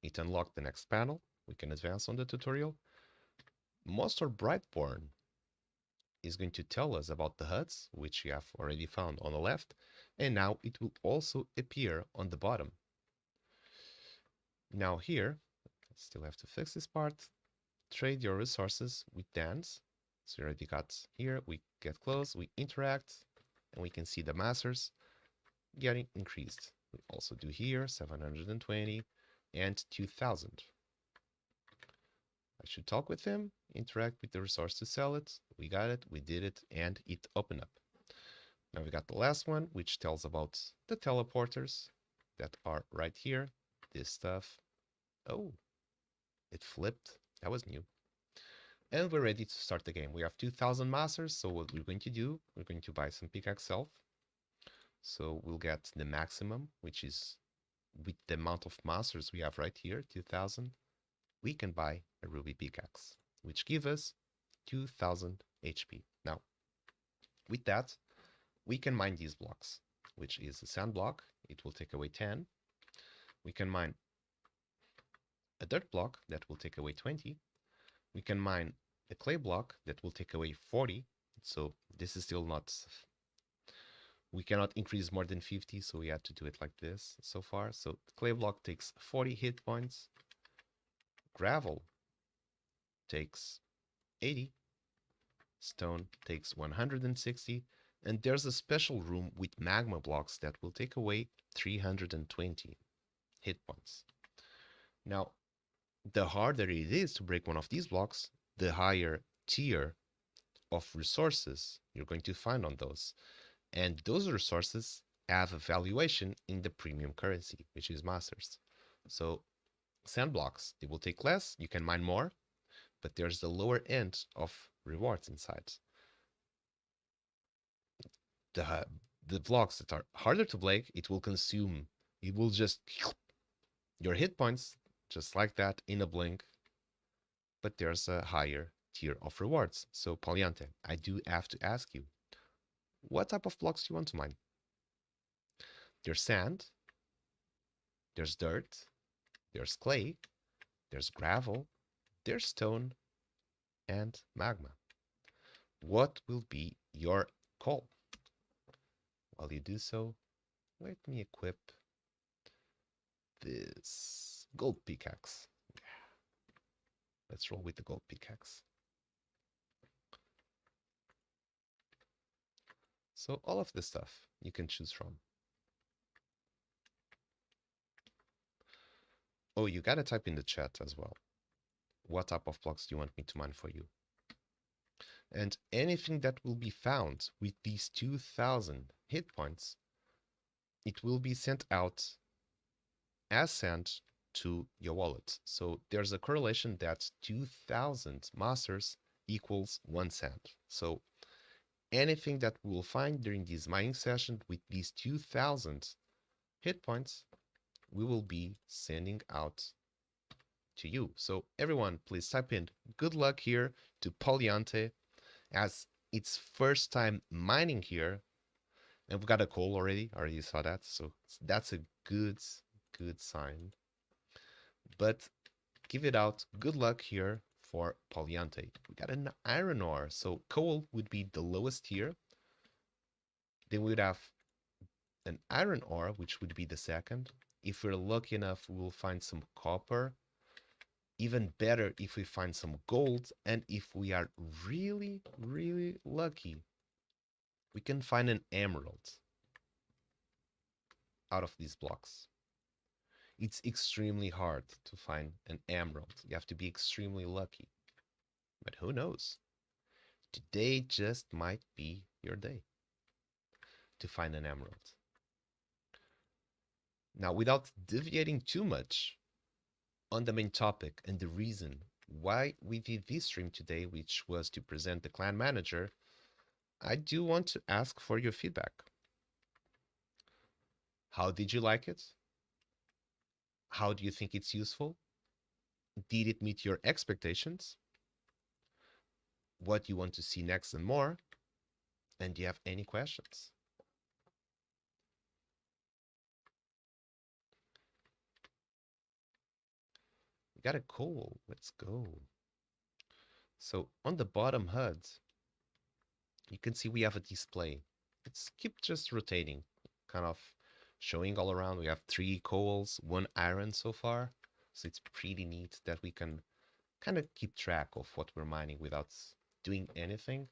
It unlocked the next panel. We can advance on the tutorial. Monster Brightborn is going to tell us about the HUDs, which we have already found on the left. And now it will also appear on the bottom. Now here, still have to fix this part. Trade your resources with dance. So we already got here, we get close, we interact, and we can see the masters getting increased. We also do here 720 and 2000. I should talk with him, interact with the resource to sell it. We got it, we did it, and it opened up. Now we got the last one, which tells about the teleporters that are right here. This stuff. Oh, it flipped. That was new. And we're ready to start the game. We have 2000 masters, so what we're going to do, we're going to buy some Pickaxe Self. So we'll get the maximum, which is with the amount of masters we have right here, 2000. We can buy a ruby pickaxe, which give us 2000 HP. Now, with that, we can mine these blocks, which is a sand block. It will take away 10. We can mine a dirt block that will take away 20. We can mine a clay block that will take away 40. So this is still not... We cannot increase more than 50, so we had to do it like this so far. So clay block takes 40 hit points. Gravel takes 80. Stone takes 160. And there's a special room with magma blocks that will take away 320 hit points. Now, the harder it is to break one of these blocks, the higher tier of resources you're going to find on those. And those resources have a valuation in the premium currency, which is masters. So sand blocks, they will take less, you can mine more, but there's the lower end of rewards inside. The blocks that are harder to break, it will consume, it will just your hit points just like that in a blink, but there's a higher tier of rewards. So Poliante, I do have to ask you, what type of blocks do you want to mine? There's sand, there's dirt, there's clay, there's gravel, there's stone, and magma. What will be your call? While you do so, let me equip this gold pickaxe. Yeah. Let's roll with the gold pickaxe. So all of this stuff you can choose from. Oh, you gotta type in the chat as well. What type of blocks do you want me to mine for you? And anything that will be found with these 2000 hit points, it will be sent out as sand to your wallet. So there's a correlation that 2000 masters equals 1 cent. So anything that we will find during this mining session with these 2000 hit points, we will be sending out to you. So everyone, please type in good luck here to Poliante, as it's first time mining here, and we got a call already. I already saw that, so that's a good sign. But give it out. Good luck here for Poliante. We got an iron ore, so coal would be the lowest tier. Then we would have an iron ore, which would be the second. If we're lucky enough, we will find some copper. Even better if we find some gold, and if we are really, really lucky, we can find an emerald out of these blocks. It's extremely hard to find an emerald. You have to be extremely lucky. But who knows? Today just might be your day to find an emerald. Now, without deviating too much on the main topic and the reason why we did this stream today, which was to present the clan manager, I do want to ask for your feedback. How did you like it? How do you think it's useful? Did it meet your expectations? What do you want to see next and more? And do you have any questions? We got a coal. Let's go. So on the bottom HUD, you can see we have a display. Let's keep just rotating, kind of showing all around. We have 3 coals, 1 iron so far. So it's pretty neat that we can kind of keep track of what we're mining without doing anything.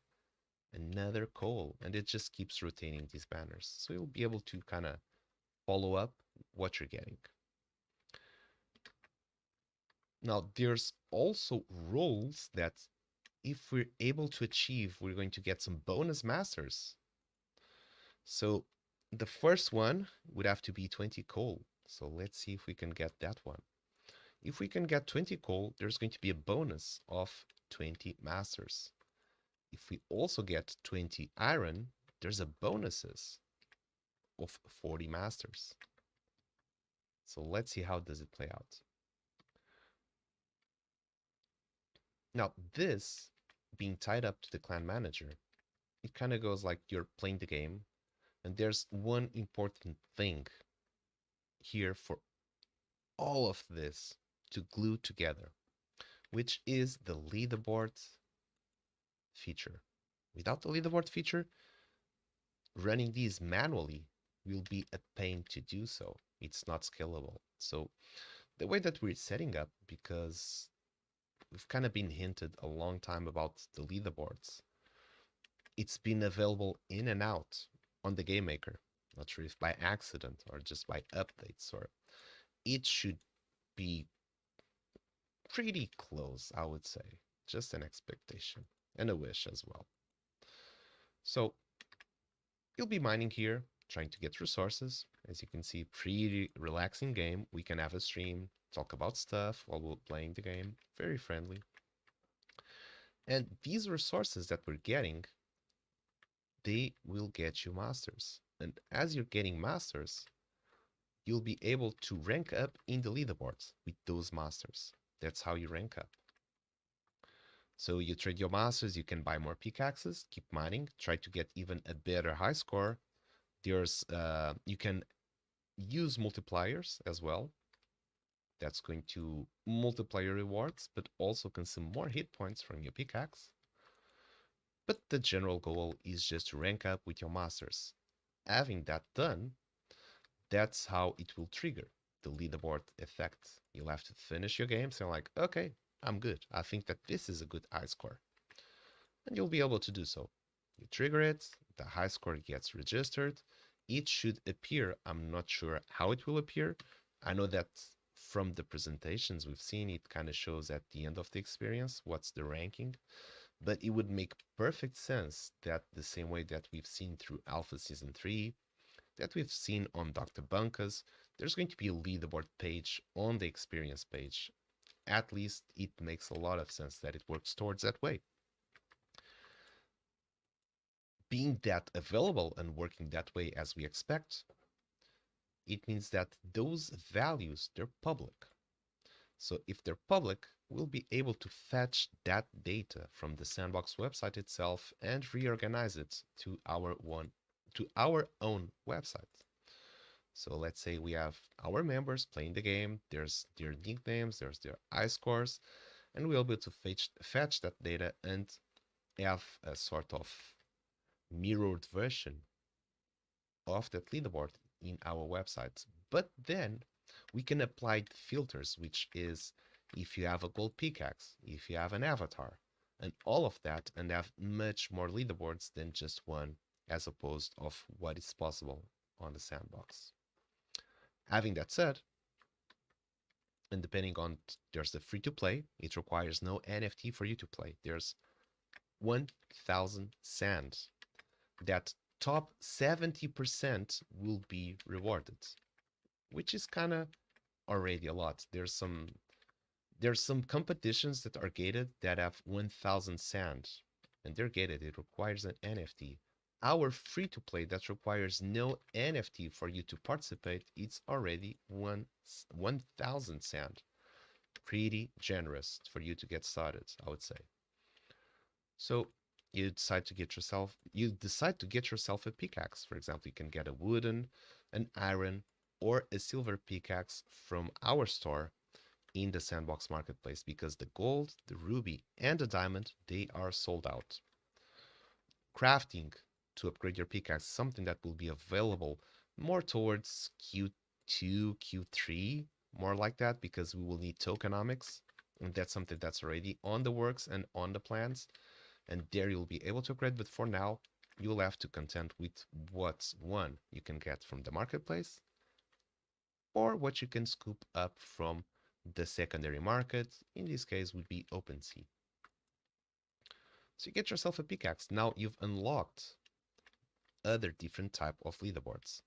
Another coal, and it just keeps rotating these banners. So you'll be able to kind of follow up what you're getting. Now, there's also roles that if we're able to achieve, we're going to get some bonus masters. So the first one would have to be 20 coal. So let's see if we can get that one. If we can get 20 coal, there's going to be a bonus of 20 masters. If we also get 20 iron, there's a bonuses of 40 masters. So let's see how does it play out. Now, this being tied up to the clan manager, it kind of goes like you're playing the game, and there's one important thing here for all of this to glue together, which is the leaderboard feature. Without the leaderboard feature, running these manually will be a pain to do so. It's not scalable. So the way that we're setting up, because we've kind of been hinted a long time about the leaderboards, it's been available in and out on the game maker. Not sure if by accident or just by updates, or it should be pretty close, I would say. Just an expectation and a wish as well. So you'll be mining here, trying to get resources. As you can see, pretty relaxing game. We can have a stream, talk about stuff while we're playing the game. Very friendly. And these resources that we're getting, they will get you masters. And as you're getting masters, you'll be able to rank up in the leaderboards with those masters. That's how you rank up. So you trade your masters, you can buy more pickaxes, keep mining, try to get even a better high score. There's you can use multipliers as well. That's going to multiply your rewards, but also consume more hit points from your pickaxe. But the general goal is just to rank up with your masters. Having that done, that's how it will trigger the leaderboard effect. You'll have to finish your game saying like, okay, I'm good. I think that this is a good high score. And you'll be able to do so. You trigger it, the high score gets registered. It should appear. I'm not sure how it will appear. I know that from the presentations we've seen, it kind of shows at the end of the experience what's the ranking. But it would make perfect sense that the same way that we've seen through Alpha Season 3, that we've seen on Dr. Bunka's, there's going to be a leaderboard page on the experience page. At least it makes a lot of sense that it works towards that way. Being that available and working that way as we expect, it means that those values, they're public. So if they're public, we'll be able to fetch that data from the Sandbox website itself and reorganize it to our own website. So let's say we have our members playing the game, there's their nicknames, there's their I-scores, and we'll be able to fetch that data and have a sort of mirrored version of that leaderboard in our website. But then we can apply filters, which is if you have a gold pickaxe, if you have an avatar, and all of that, and have much more leaderboards than just one, as opposed of what is possible on the Sandbox. Having that said, and depending on, there's the free to play, it requires no NFT for you to play. There's 1,000 sand. That top 70% will be rewarded, which is kind of already a lot. There's some competitions that are gated that have 1,000 sand, and they're gated. It requires an NFT. Our free-to-play that requires no NFT for you to participate, it's already 1,000 sand. Pretty generous for you to get started, I would say. So you decide to get yourself a pickaxe. For example, you can get a wooden, an iron, or a silver pickaxe from our store in the Sandbox marketplace, because the gold, the ruby, and the diamond, they are sold out. Crafting to upgrade your pickaxe, something that will be available more towards Q2, Q3, more like that, because we will need tokenomics, and that's something that's already on the works and on the plans, and there you'll be able to upgrade. But for now, you'll have to contend with what one you can get from the marketplace, or what you can scoop up from the secondary market. In this case would be OpenSea. So you get yourself a pickaxe. Now you've unlocked other different type of leaderboards.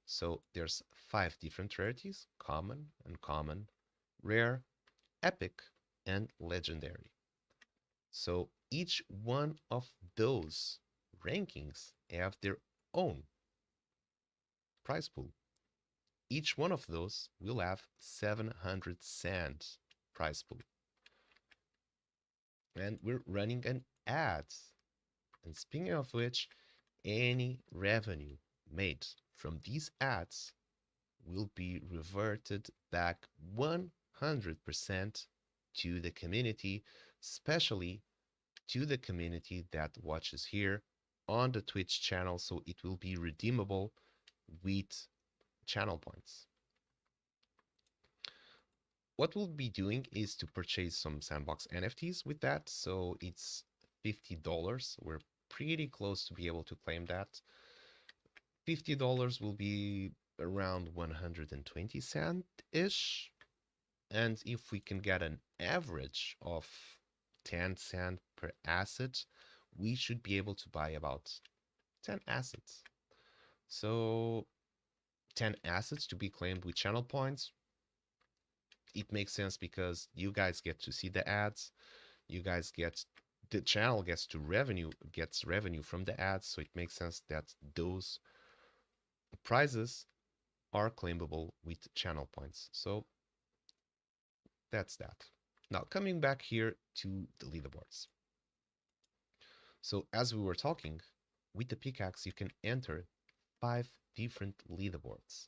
So there's 5 different rarities: common, uncommon, rare, epic, and legendary. So each one of those rankings have their own prize pool. Each one of those will have 700 sand prize pool. and we're running an ad. And speaking of which, any revenue made from these ads will be reverted back 100% to the community, especially to the community that watches here on the Twitch channel. So it will be redeemable with channel points. What we'll be doing is to purchase some Sandbox NFTs with that. So it's $50. We're pretty close to be able to claim that. $50 will be around 120 cent-ish. And if we can get an average of 10 cent per asset, we should be able to buy about 10 assets. So 10 assets to be claimed with channel points. It makes sense because you guys get to see the ads. You guys get the channel gets revenue from the ads, so it makes sense that those prizes are claimable with channel points. So that's that. Now coming back here to the leaderboards. So as we were talking, with the pickaxe you can enter 5 different leaderboards,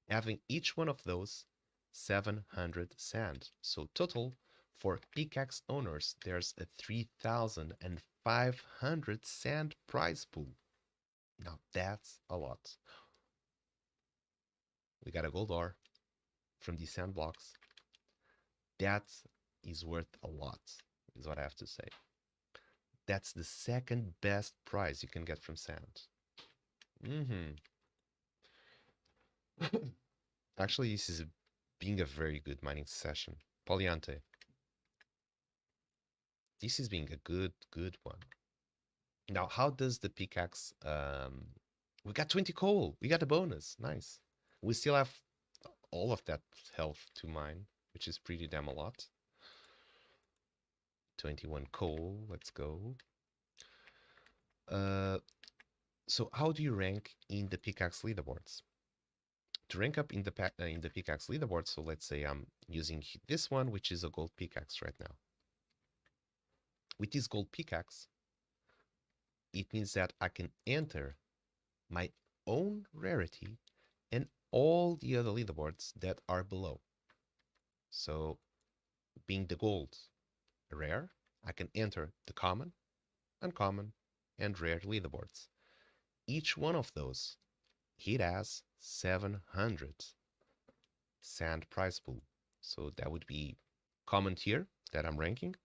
having each one of those 700 sand. So total for pickaxe owners, there's a 3,500 sand prize pool. Now that's a lot. We got a gold ore from these sand blocks. That is worth a lot, is what I have to say. That's the second best prize you can get from sand. Actually, this is being a very good mining session. Poliante. This is being a good one. Now, how does the pickaxe... we got 20 coal. We got a bonus. Nice. We still have all of that health to mine, which is pretty damn a lot. 21 coal. Let's go. So how do you rank in the pickaxe leaderboards? To rank up in the pickaxe leaderboard, so let's say I'm using this one, which is a gold pickaxe right now. With this gold pickaxe, it means that I can enter my own rarity and all the other leaderboards that are below. So being the gold rare, I can enter the common, uncommon, and rare leaderboards. Each one of those, it has 700 sand prize pool. So that would be common tier that I'm ranking.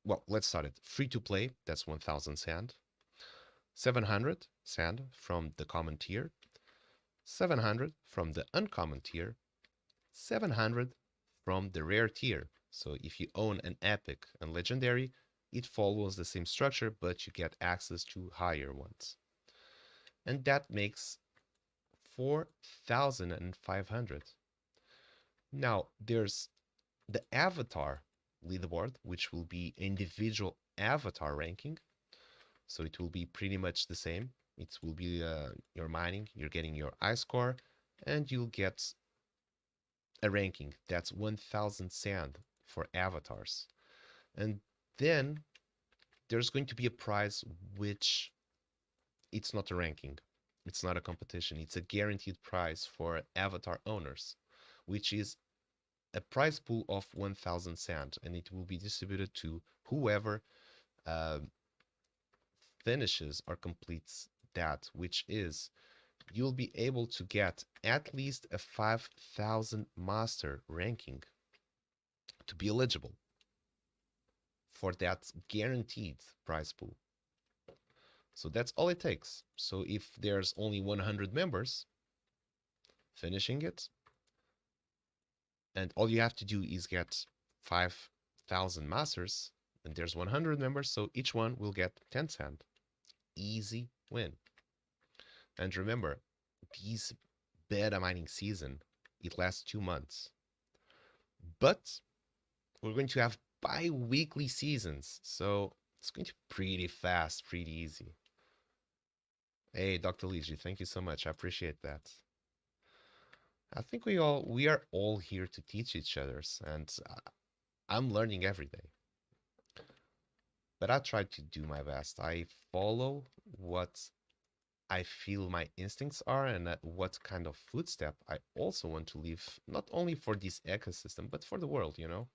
Well, let's start it. Free to play, that's 1000 sand. 700 sand from the common tier. 700 from the uncommon tier. 700 from the rare tier. So if you own an epic and legendary, it follows the same structure, but you get access to higher ones. And that makes 4,500. Now, there's the avatar leaderboard, which will be individual avatar ranking. So it will be pretty much the same. It will be your mining, you're getting your I score, and you'll get a ranking. That's 1000 sand for avatars. And then there's going to be a prize which it's not a ranking. It's not a competition. It's a guaranteed prize for avatar owners, which is a prize pool of 1000 sand, and it will be distributed to whoever finishes or completes that, which is you'll be able to get at least a 5000 master ranking to be eligible for that guaranteed prize pool. So that's all it takes. So if there's only 100 members finishing it, and all you have to do is get 5000 masters, and there's 100 members, so each one will get 10 cent. Easy win. And remember, this beta mining season, it lasts 2 months. But we're going to have bi-weekly seasons, so it's going to be pretty fast, pretty easy. Hey, Dr. Ligi, thank you so much. I appreciate that. I think we are all here to teach each other, and I'm learning every day. But I try to do my best. I follow what I feel my instincts are and what kind of footstep I also want to leave, not only for this ecosystem, but for the world, you know?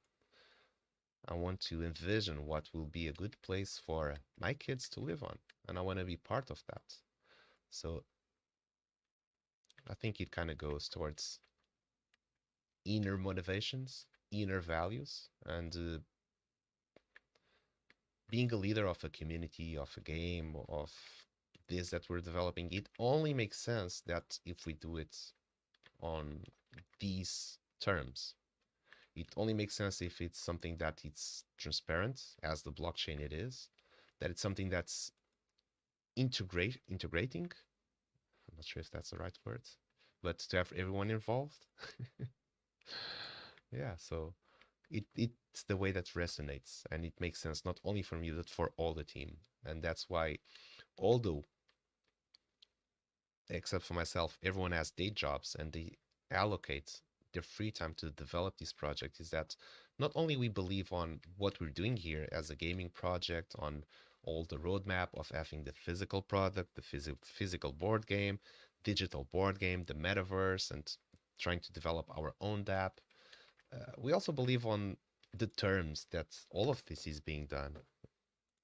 I want to envision what will be a good place for my kids to live on, and I want to be part of that. So I think it kind of goes towards inner motivations, inner values, and being a leader of a community, of a game, of this that we're developing. It only makes sense that if we do it on these terms. It only makes sense if it's something that it's transparent, as the blockchain it is, that it's something that's integrating. I'm not sure if that's the right word, but to have everyone involved. Yeah, so it's the way that resonates and it makes sense not only for me but for all the team. And that's why, although except for myself, everyone has day jobs and they allocate their free time to develop this project, is that not only we believe on what we're doing here as a gaming project, on all the roadmap of having the physical product, the physical board game, digital board game, the metaverse, and trying to develop our own app. We also believe on the terms that all of this is being done.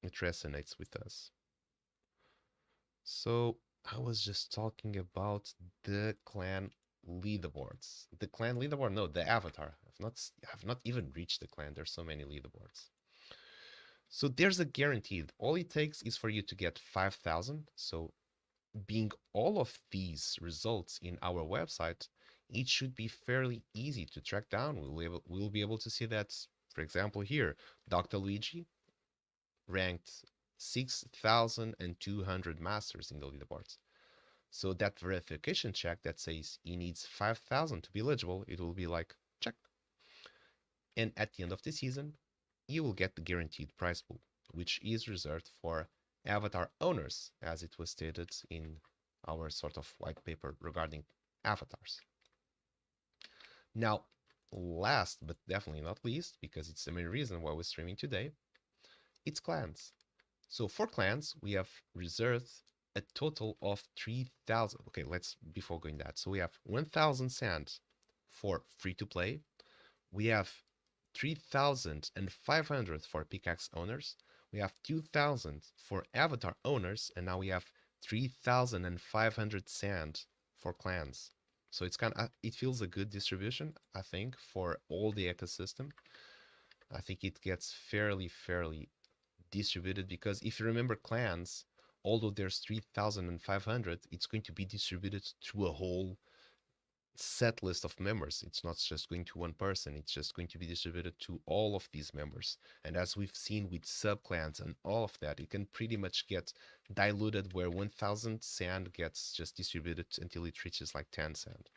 It resonates with us. So I was just talking about the clan leaderboards. The clan leaderboard, no, the avatar. I've not even reached the clan. There's so many leaderboards. So there's a guaranteed. All it takes is for you to get 5,000. So being all of these results in our website, it should be fairly easy to track down. We'll be able to see that, for example, here, Dr. Luigi ranked 6,200 masters in the leaderboards. So that verification check that says he needs 5,000 to be eligible, it will be like, check. And at the end of the season, you will get the guaranteed prize pool, which is reserved for avatar owners, as it was stated in our sort of white paper regarding avatars. Now, last but definitely not least, because it's the main reason why we're streaming today, it's clans. So for clans, we have reserved a total of 3,000. Okay, let's, before going that. So we have 1,000 sand for free to play. We have 3,500 for pickaxe owners. We have 2,000 for avatar owners. And now we have 3,500 sand for clans. So it's it feels a good distribution, I think, for all the ecosystem. I think it gets fairly distributed, because if you remember clans, although there's 3,500, it's going to be distributed through a whole set list of members. It's not just going to one person, it's just going to be distributed to all of these members. And as we've seen with subclans and all of that, it can pretty much get diluted, where 1,000 sand gets just distributed until it reaches like 10 sand.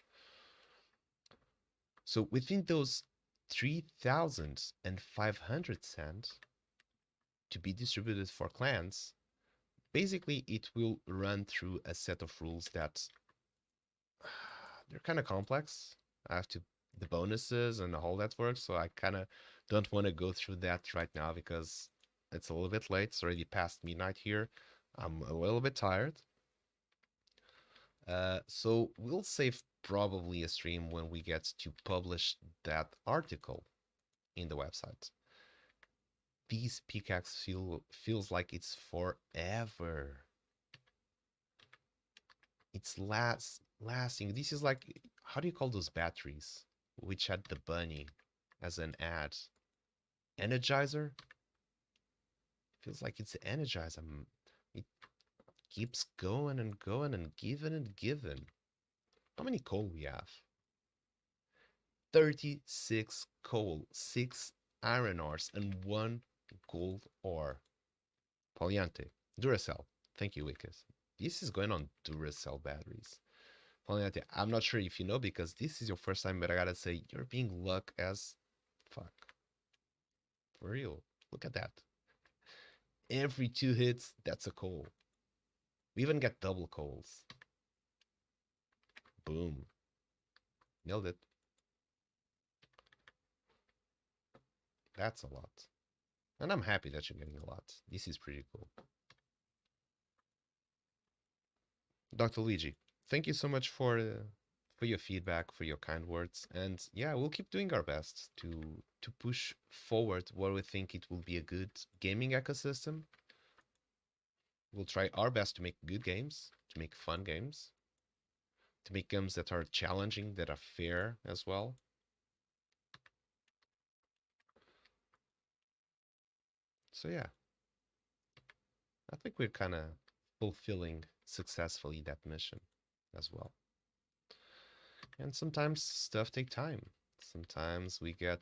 So within those 3,500 sand to be distributed for clans, basically it will run through a set of rules that they're kind of complex. I have to, the bonuses and all that work, so I kind of don't want to go through that right now because it's a little bit late. It's already past midnight here. I'm a little bit tired. So we'll save probably a stream when we get to publish that article in the website. These pickaxe feels like it's forever. It's lasting. This is like, how do you call those batteries which had the bunny as an ad? Energizer? Feels like it's energizer. It keeps going and going and giving and giving. How many coal we have? 36 coal, 6 iron ores, and 1 gold ore. Poliante. Duracell. Thank you, Wickes. This is going on Duracell batteries. Poliante, I'm not sure if you know, because this is your first time, but I gotta say, you're being luck as fuck. For real. Look at that. Every 2 hits, that's a coal. We even get double coals. Boom. Nailed it. That's a lot. And I'm happy that you're getting a lot. This is pretty cool. Dr. Luigi, thank you so much for your feedback, for your kind words, and yeah, we'll keep doing our best to push forward what we think it will be a good gaming ecosystem. We'll try our best to make good games, to make fun games, to make games that are challenging, that are fair as well. So yeah, I think we're kind of fulfilling successfully that mission as well. And sometimes stuff take time. Sometimes we get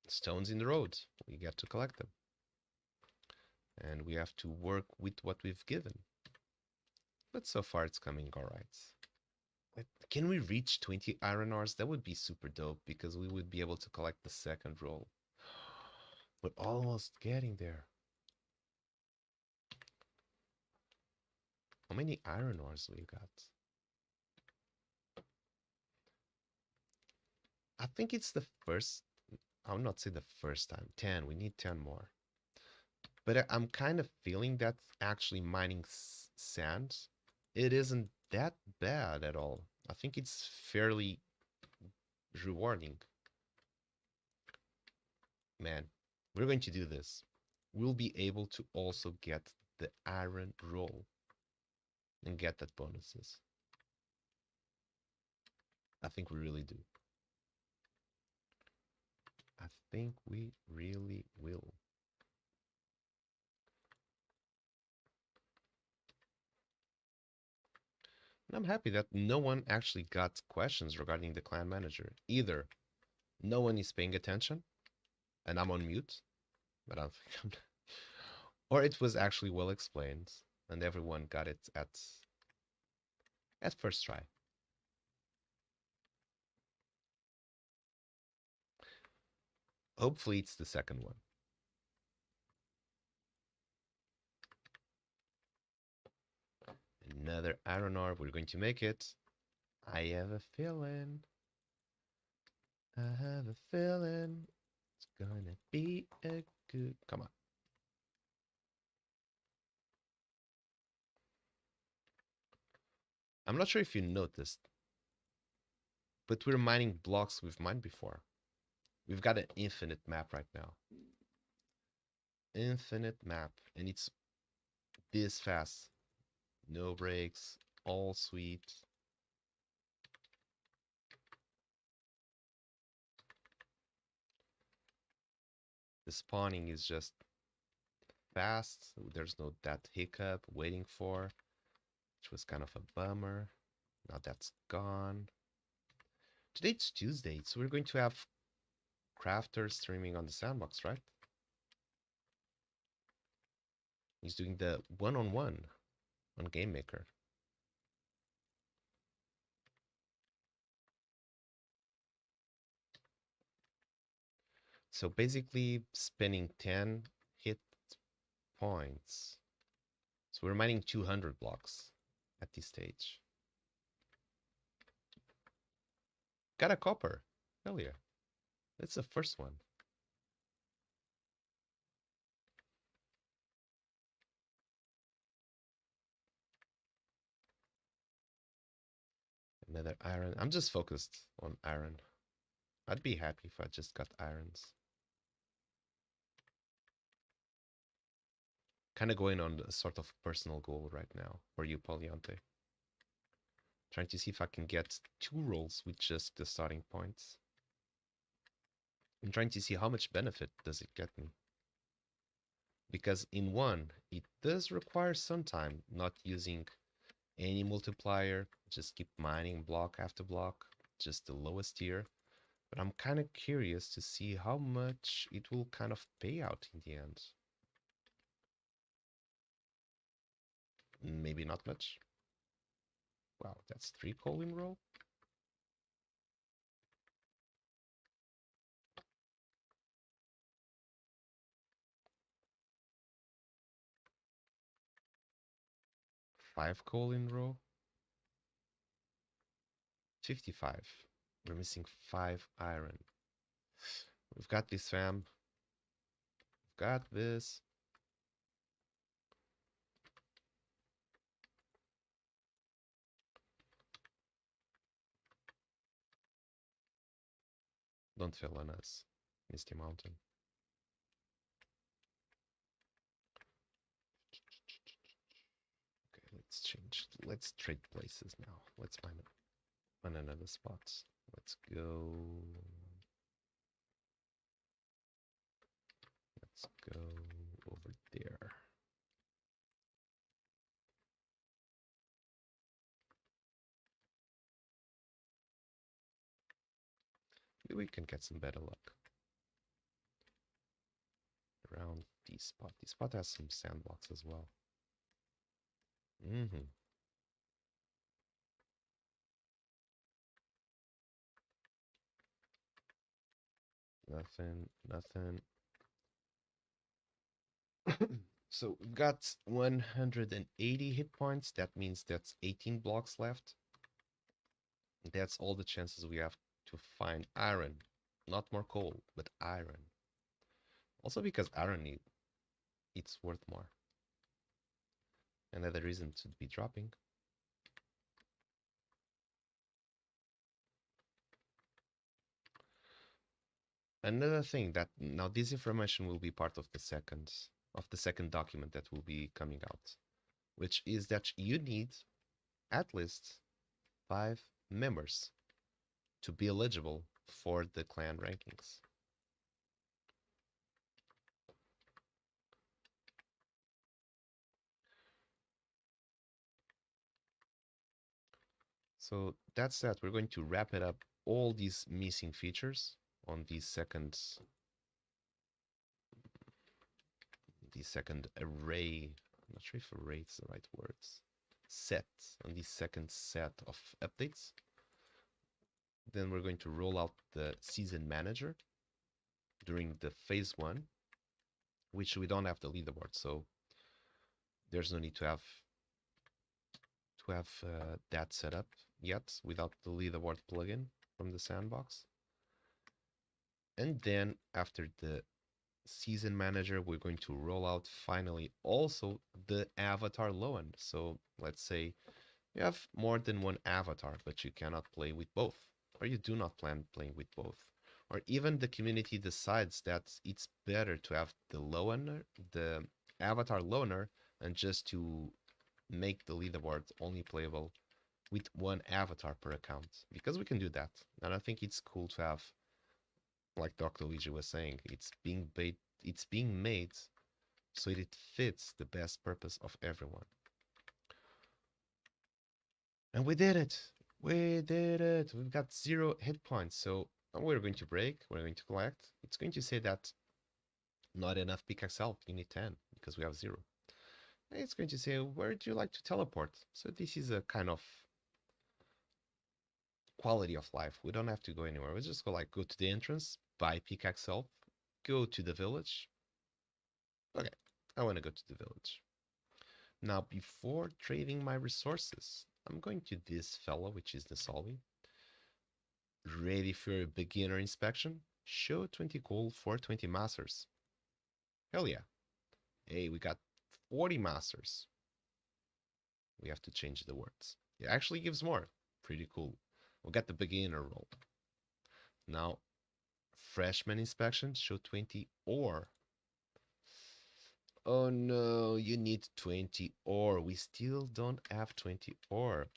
stones in the road. We get to collect them. And we have to work with what we've given. But so far it's coming all right. Can we reach 20 iron ores? That would be super dope because we would be able to collect the second roll. We're almost getting there. How many iron ores we got? I think it's the first, I'll not say the first time. 10, we need 10 more. But I'm kind of feeling that actually mining sand, it isn't that bad at all. I think it's fairly rewarding. Man, we're going to do this. We'll be able to also get the iron roll and get that bonuses. I think we really do. I think we really will. And I'm happy that no one actually got questions regarding the clan manager. Either no one is paying attention and I'm on mute, but I don't think I'm or it was actually well explained and everyone got it at first try. Hopefully it's the second one. Another iron ore, we're going to make it. I have a feeling. I have a feeling it's gonna be a good. Come on. I'm not sure if you noticed, but we're mining blocks we've mined before. We've got an infinite map right now. Infinite map, and it's this fast. No breaks, all sweet. The spawning is just fast. There's no that hiccup waiting for, which was kind of a bummer. Now that's gone. Today it's Tuesday, so we're going to have crafters streaming on the Sandbox, right? He's doing the one-on-one on Game Maker. So basically spending 10 hit points. So we're mining 200 blocks at this stage. Got a copper. Hell yeah. That's the first one. Another iron. I'm just focused on iron. I'd be happy if I just got irons. Kind of going on a sort of personal goal right now for you, Poliante. Trying to see if I can get 2 rolls with just the starting points. I'm trying to see how much benefit does it get me. Because in one, it does require some time, not using any multiplier, just keep mining block after block, just the lowest tier. But I'm kind of curious to see how much it will kind of pay out in the end. Maybe not much. Wow, that's 3 coal in row. Five coal in row. 55. We're missing 5 iron. We've got this, fam. We've got this. Don't fail on us, Misty Mountain. Okay, let's change. Let's trade places now. Let's find another spot. Let's go. Let's go over there. Maybe we can get some better luck around this spot. This spot has some sandbox as well. Mm-hmm. Nothing, nothing. So we've got 180 hit points. That means that's 18 blocks left. That's all the chances we have to find iron. Not more coal, but iron. Also because iron, it's worth more. Another reason to be dropping. Another thing that now this information will be part of the second document that will be coming out, which is that you need at least 5 members to be eligible for the clan rankings. So that's that. We're going to wrap it up all these missing features on the second array. I'm not sure if array is the right words. Set on the second set of updates. Then we're going to roll out the season manager during the phase 1, which we don't have the leaderboard, so there's no need to have that set up yet without the leaderboard plugin from the Sandbox. And then after the season manager, we're going to roll out finally also the avatar loan. So let's say you have more than one avatar, but you cannot play with both, or you do not plan playing with both, or even the community decides that it's better to have the avatar loaner, and just to make the leaderboard only playable with one avatar per account, because we can do that. And I think it's cool to have, like Dr. Luigi was saying, it's being made so it fits the best purpose of everyone. And we did it. We did it. We've got 0 hit points. So we're going to break. We're going to collect. It's going to say that not enough pickaxe health. You need 10 because we have 0. And it's going to say, where do you like to teleport? So this is a kind of quality of life. We don't have to go anywhere. We just go to the entrance, buy pickaxe health, go to the village. Okay, I want to go to the village. Now, before trading my resources, I'm going to this fellow, which is the Solly. Ready for a beginner inspection? Show 20 coal for 20 masters. Hell yeah. Hey, we got 40 masters. We have to change the words. It actually gives more. Pretty cool. We got the beginner role. Now, freshman inspection, show 20 ore. Oh no, you need 20 ore. We still don't have 20 ore.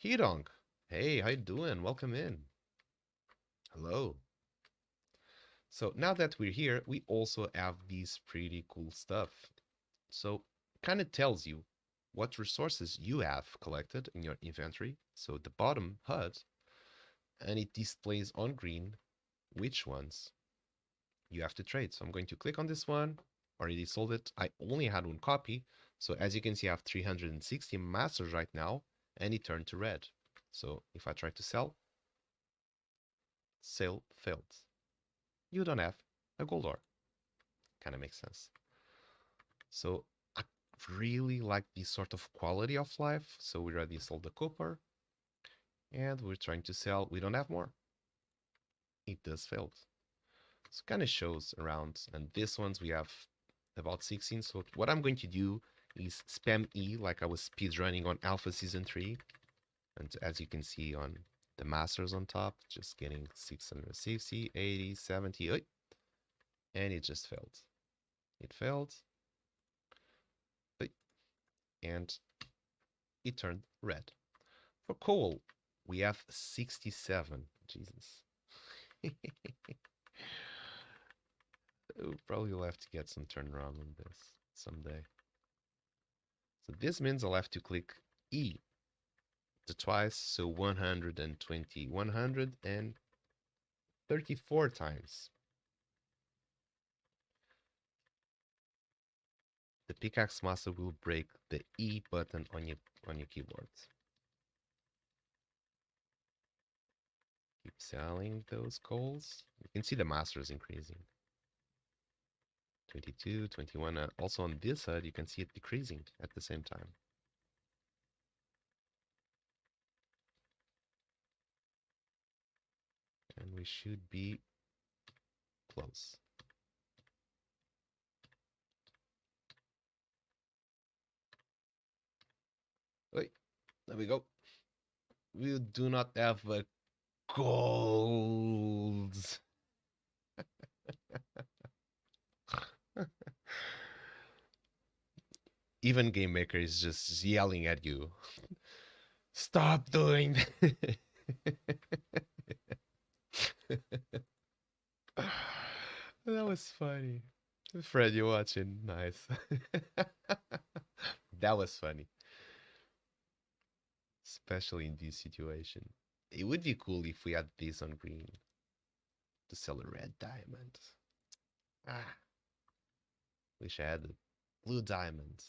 Hidong, hey, how you doing? Welcome in. Hello. So now that we're here, we also have these pretty cool stuff. So kind of tells you what resources you have collected in your inventory. So the bottom HUD, and it displays on green which ones you have to trade. So I'm going to click on this one. Already sold it. I only had 1 copy. So as you can see, I have 360 masters right now, and it turned to red. So if I try to sell, sale failed. You don't have a gold ore. Kind of makes sense. So I really like this sort of quality of life. So we already sold the copper, and we're trying to sell. We don't have more. It does failed. So it kind of shows around. And this ones we have about 16. So what I'm going to do is spam E like I was speedrunning on Alpha Season 3. And as you can see on the masters on top, just getting 660, 80, 70, and it just failed. It failed, and it turned red. For coal, we have 67. Jesus. We'll probably have to get some turnaround on this someday. So this means I'll have to click E twice, so 120, 134 times. The pickaxe master will break the E button on your keyboard. Keep selling those coals. You can see the master is increasing. 22, 21. Also on this side, you can see it decreasing at the same time. And we should be close. Wait, there we go. We do not have a gold. Even Game Maker is just yelling at you. Stop doing that. That was funny. Fred, you watching? Nice. That was funny. Especially in this situation. It would be cool if we had this on green to sell a red diamond. Ah, wish I had a blue diamond.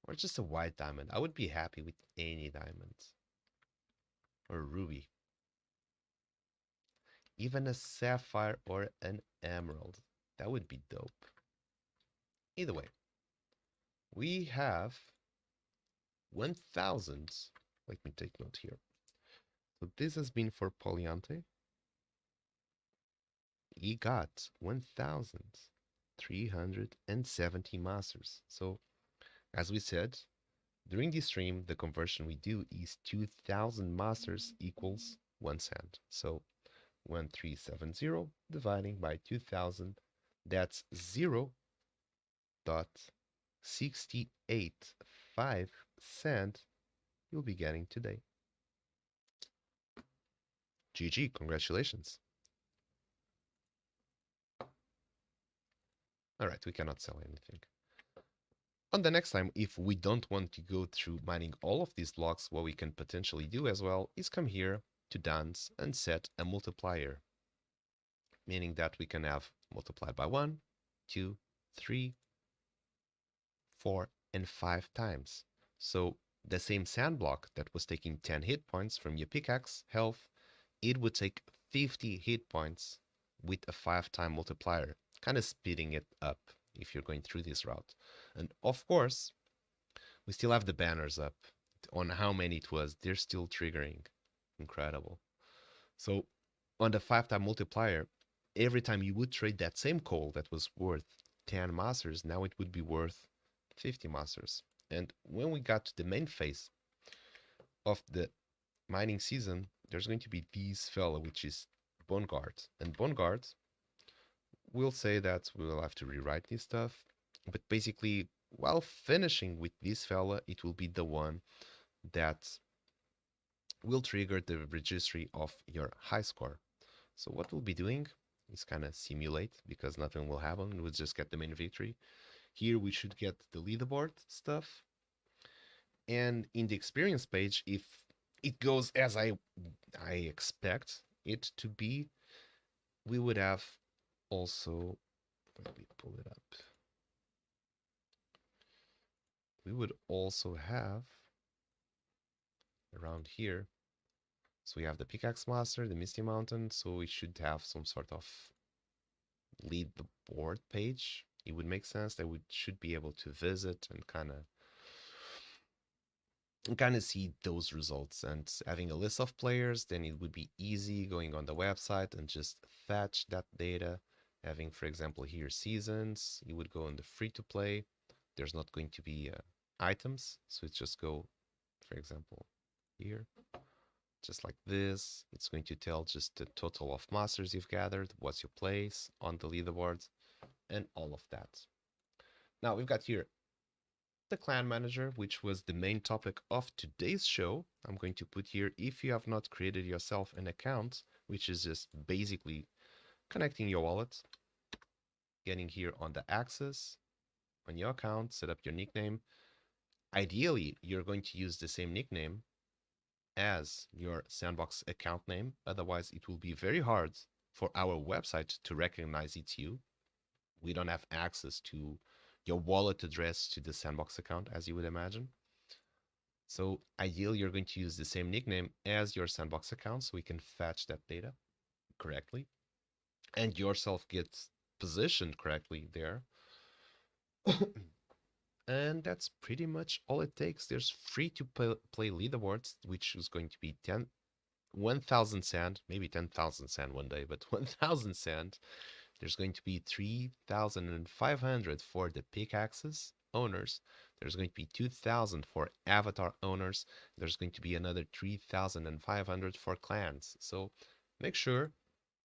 Or just a white diamond. I would be happy with any diamond. Or a ruby. Even a sapphire or an emerald. That would be dope. Either way. We have 1,000. Let me take note here. So this has been for Poliante. He got 1,370 masters. So as we said, during this stream, the conversion we do is 2,000 masters equals 1 cent. So 1,370 dividing by 2,000, that's 0.685 cent you'll be getting today. GG, congratulations. All right, we cannot sell anything. On the next time, if we don't want to go through mining all of these blocks, what we can potentially do as well is come here to dance and set a multiplier, meaning that we can have multiplied by 1, 2, 3, 4, and 5 times. So the same sand block that was taking 10 hit points from your pickaxe health, it would take 50 hit points with a 5-time multiplier, kind of speeding it up if you're going through this route. And of course, we still have the banners up on how many it was. They're still triggering. Incredible. So on the 5-time multiplier, every time you would trade that same coal that was worth 10 masters, now it would be worth 50 masters. And when we got to the main phase of the mining season, there's going to be this fella, which is Bone Guard. And Bone Guard will say that we'll have to rewrite this stuff. But basically, while finishing with this fella, it will be the one that will trigger the registry of your high score. So what we'll be doing is kind of simulate, because nothing will happen. We'll just get the main victory. Here we should get the leaderboard stuff. And in the experience page, if it goes as I expect it to be, we would have also, let me pull it up. We would also have around here. So we have the Pickaxe Master, the Misty Mountain. So we should have some sort of lead the board page. It would make sense that we should be able to visit and kind of and kind of see those results. And having a list of players, then it would be easy going on the website and just fetch that data. Having, for example, here seasons, you would go on the free to play. There's not going to be items, so it's just go, for example, here, just like this. It's going to tell just the total of masters you've gathered, what's your place on the leaderboard, and all of that. Now we've got here the clan manager, which was the main topic of today's show. I'm going to put here, if you have not created yourself an account, which is just basically connecting your wallet, getting here on the access on your account, set up your nickname. Ideally, you're going to use the same nickname as your Sandbox account name. Otherwise, it will be very hard for our website to recognize it's you. We don't have access to your wallet address to the Sandbox account, as you would imagine. So ideally, you're going to use the same nickname as your Sandbox account so we can fetch that data correctly and yourself gets positioned correctly there. And that's pretty much all it takes. There's free to play leaderboards, which is going to be 1,000 sand, maybe 10,000 sand one day, but 1,000 sand. There's going to be 3,500 for the pickaxes owners. There's going to be 2,000 for avatar owners. There's going to be another 3,500 for clans. So make sure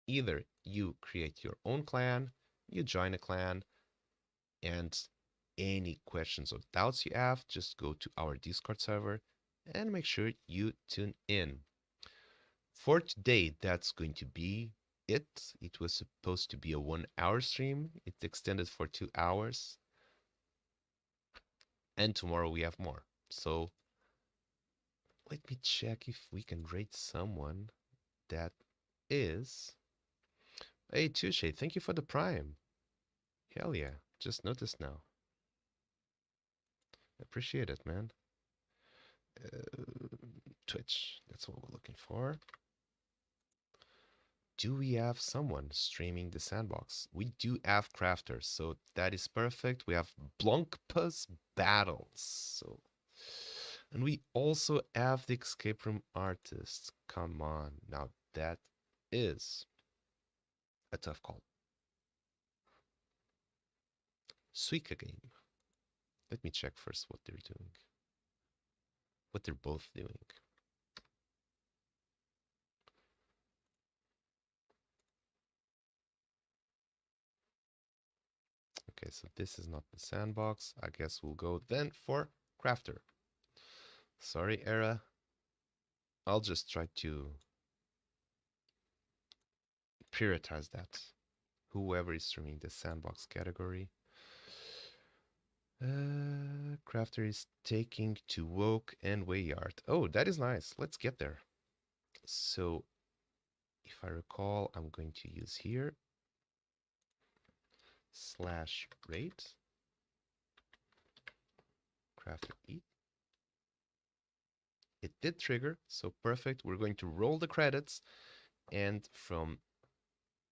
either you create your own clan, you join a clan, and any questions or doubts you have, just go to our Discord server and make sure you tune in. For today, that's going to be it. It was supposed to be a 1 hour stream. It extended for 2 hours. And tomorrow we have more. So let me check if we can rate someone that is. Hey, Touche, thank you for the prime. Hell yeah, just noticed now. Appreciate it, man. Twitch, that's what we're looking for. Do we have someone streaming the Sandbox? We do have crafters, so that is perfect. We have Blancpa's Battles. So, and we also have the escape room artist. Come on, now that is a tough call. Suika game. Let me check first what they're doing. What they're both doing. Okay, so this is not the Sandbox. I guess we'll go then for Crafter. Sorry, Era. I'll just try to prioritize that. Whoever is streaming the Sandbox category. Crafter is taking to Woke and Wayyard. Oh, that is nice. Let's get there. So, if I recall, I'm going to use here /rate crafter eat. It did trigger, so perfect. We're going to roll the credits, and from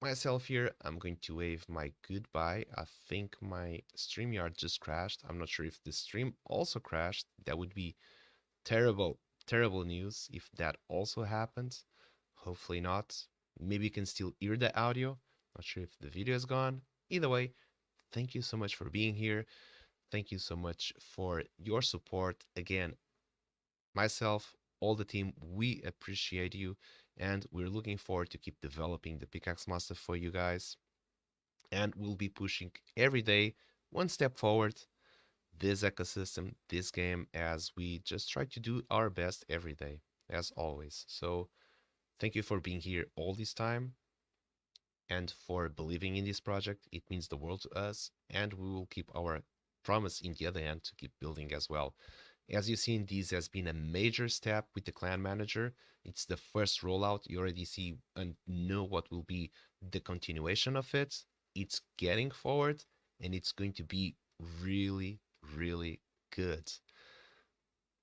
myself here, I'm going to wave my goodbye. I think my StreamYard just crashed. I'm not sure if the stream also crashed. That would be terrible, terrible news if that also happens. Hopefully not. Maybe you can still hear the audio. Not sure if the video is gone. Either way, thank you so much for being here. Thank you so much for your support. Again, myself, all the team, we appreciate you, and we're looking forward to keep developing the Pickaxe Master for you guys. And we'll be pushing every day, one step forward, this ecosystem, this game, as we just try to do our best every day, as always. So thank you for being here all this time and for believing in this project. It means the world to us, and we will keep our promise in the other hand to keep building as well. As you've seen, this has been a major step with the clan manager. It's the first rollout. You already see and know what will be the continuation of it. It's getting forward, and it's going to be really, really good.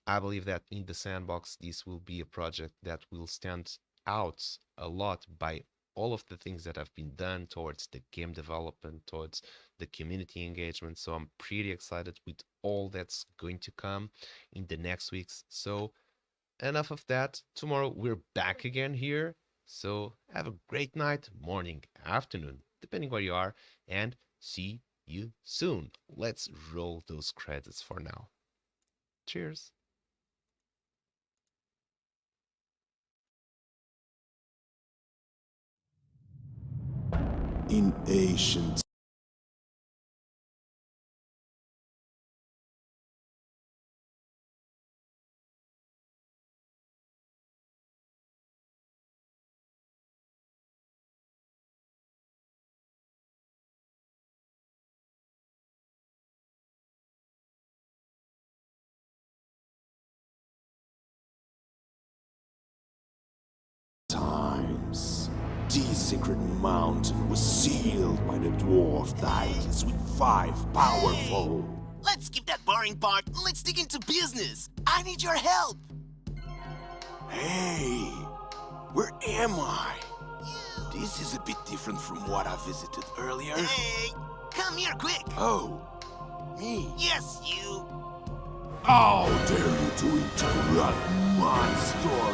I believe that in the Sandbox, this will be a project that will stand out a lot by all of the things that have been done towards the game development, towards the community engagement. So I'm pretty excited with all that's going to come in the next weeks. So enough of that. Tomorrow we're back again here. So have a great night, morning, afternoon, depending where you are, and see you soon. Let's roll those credits for now. Cheers. In ancient times, the secret mountain was sealed by the dwarf deities with 5 powerful. Let's skip that boring part and let's dig into business. I need your help. Hey, where am I? This is a bit different from what I visited earlier. Hey, come here quick. Oh, me? Yes, you. How dare you to interrupt my story?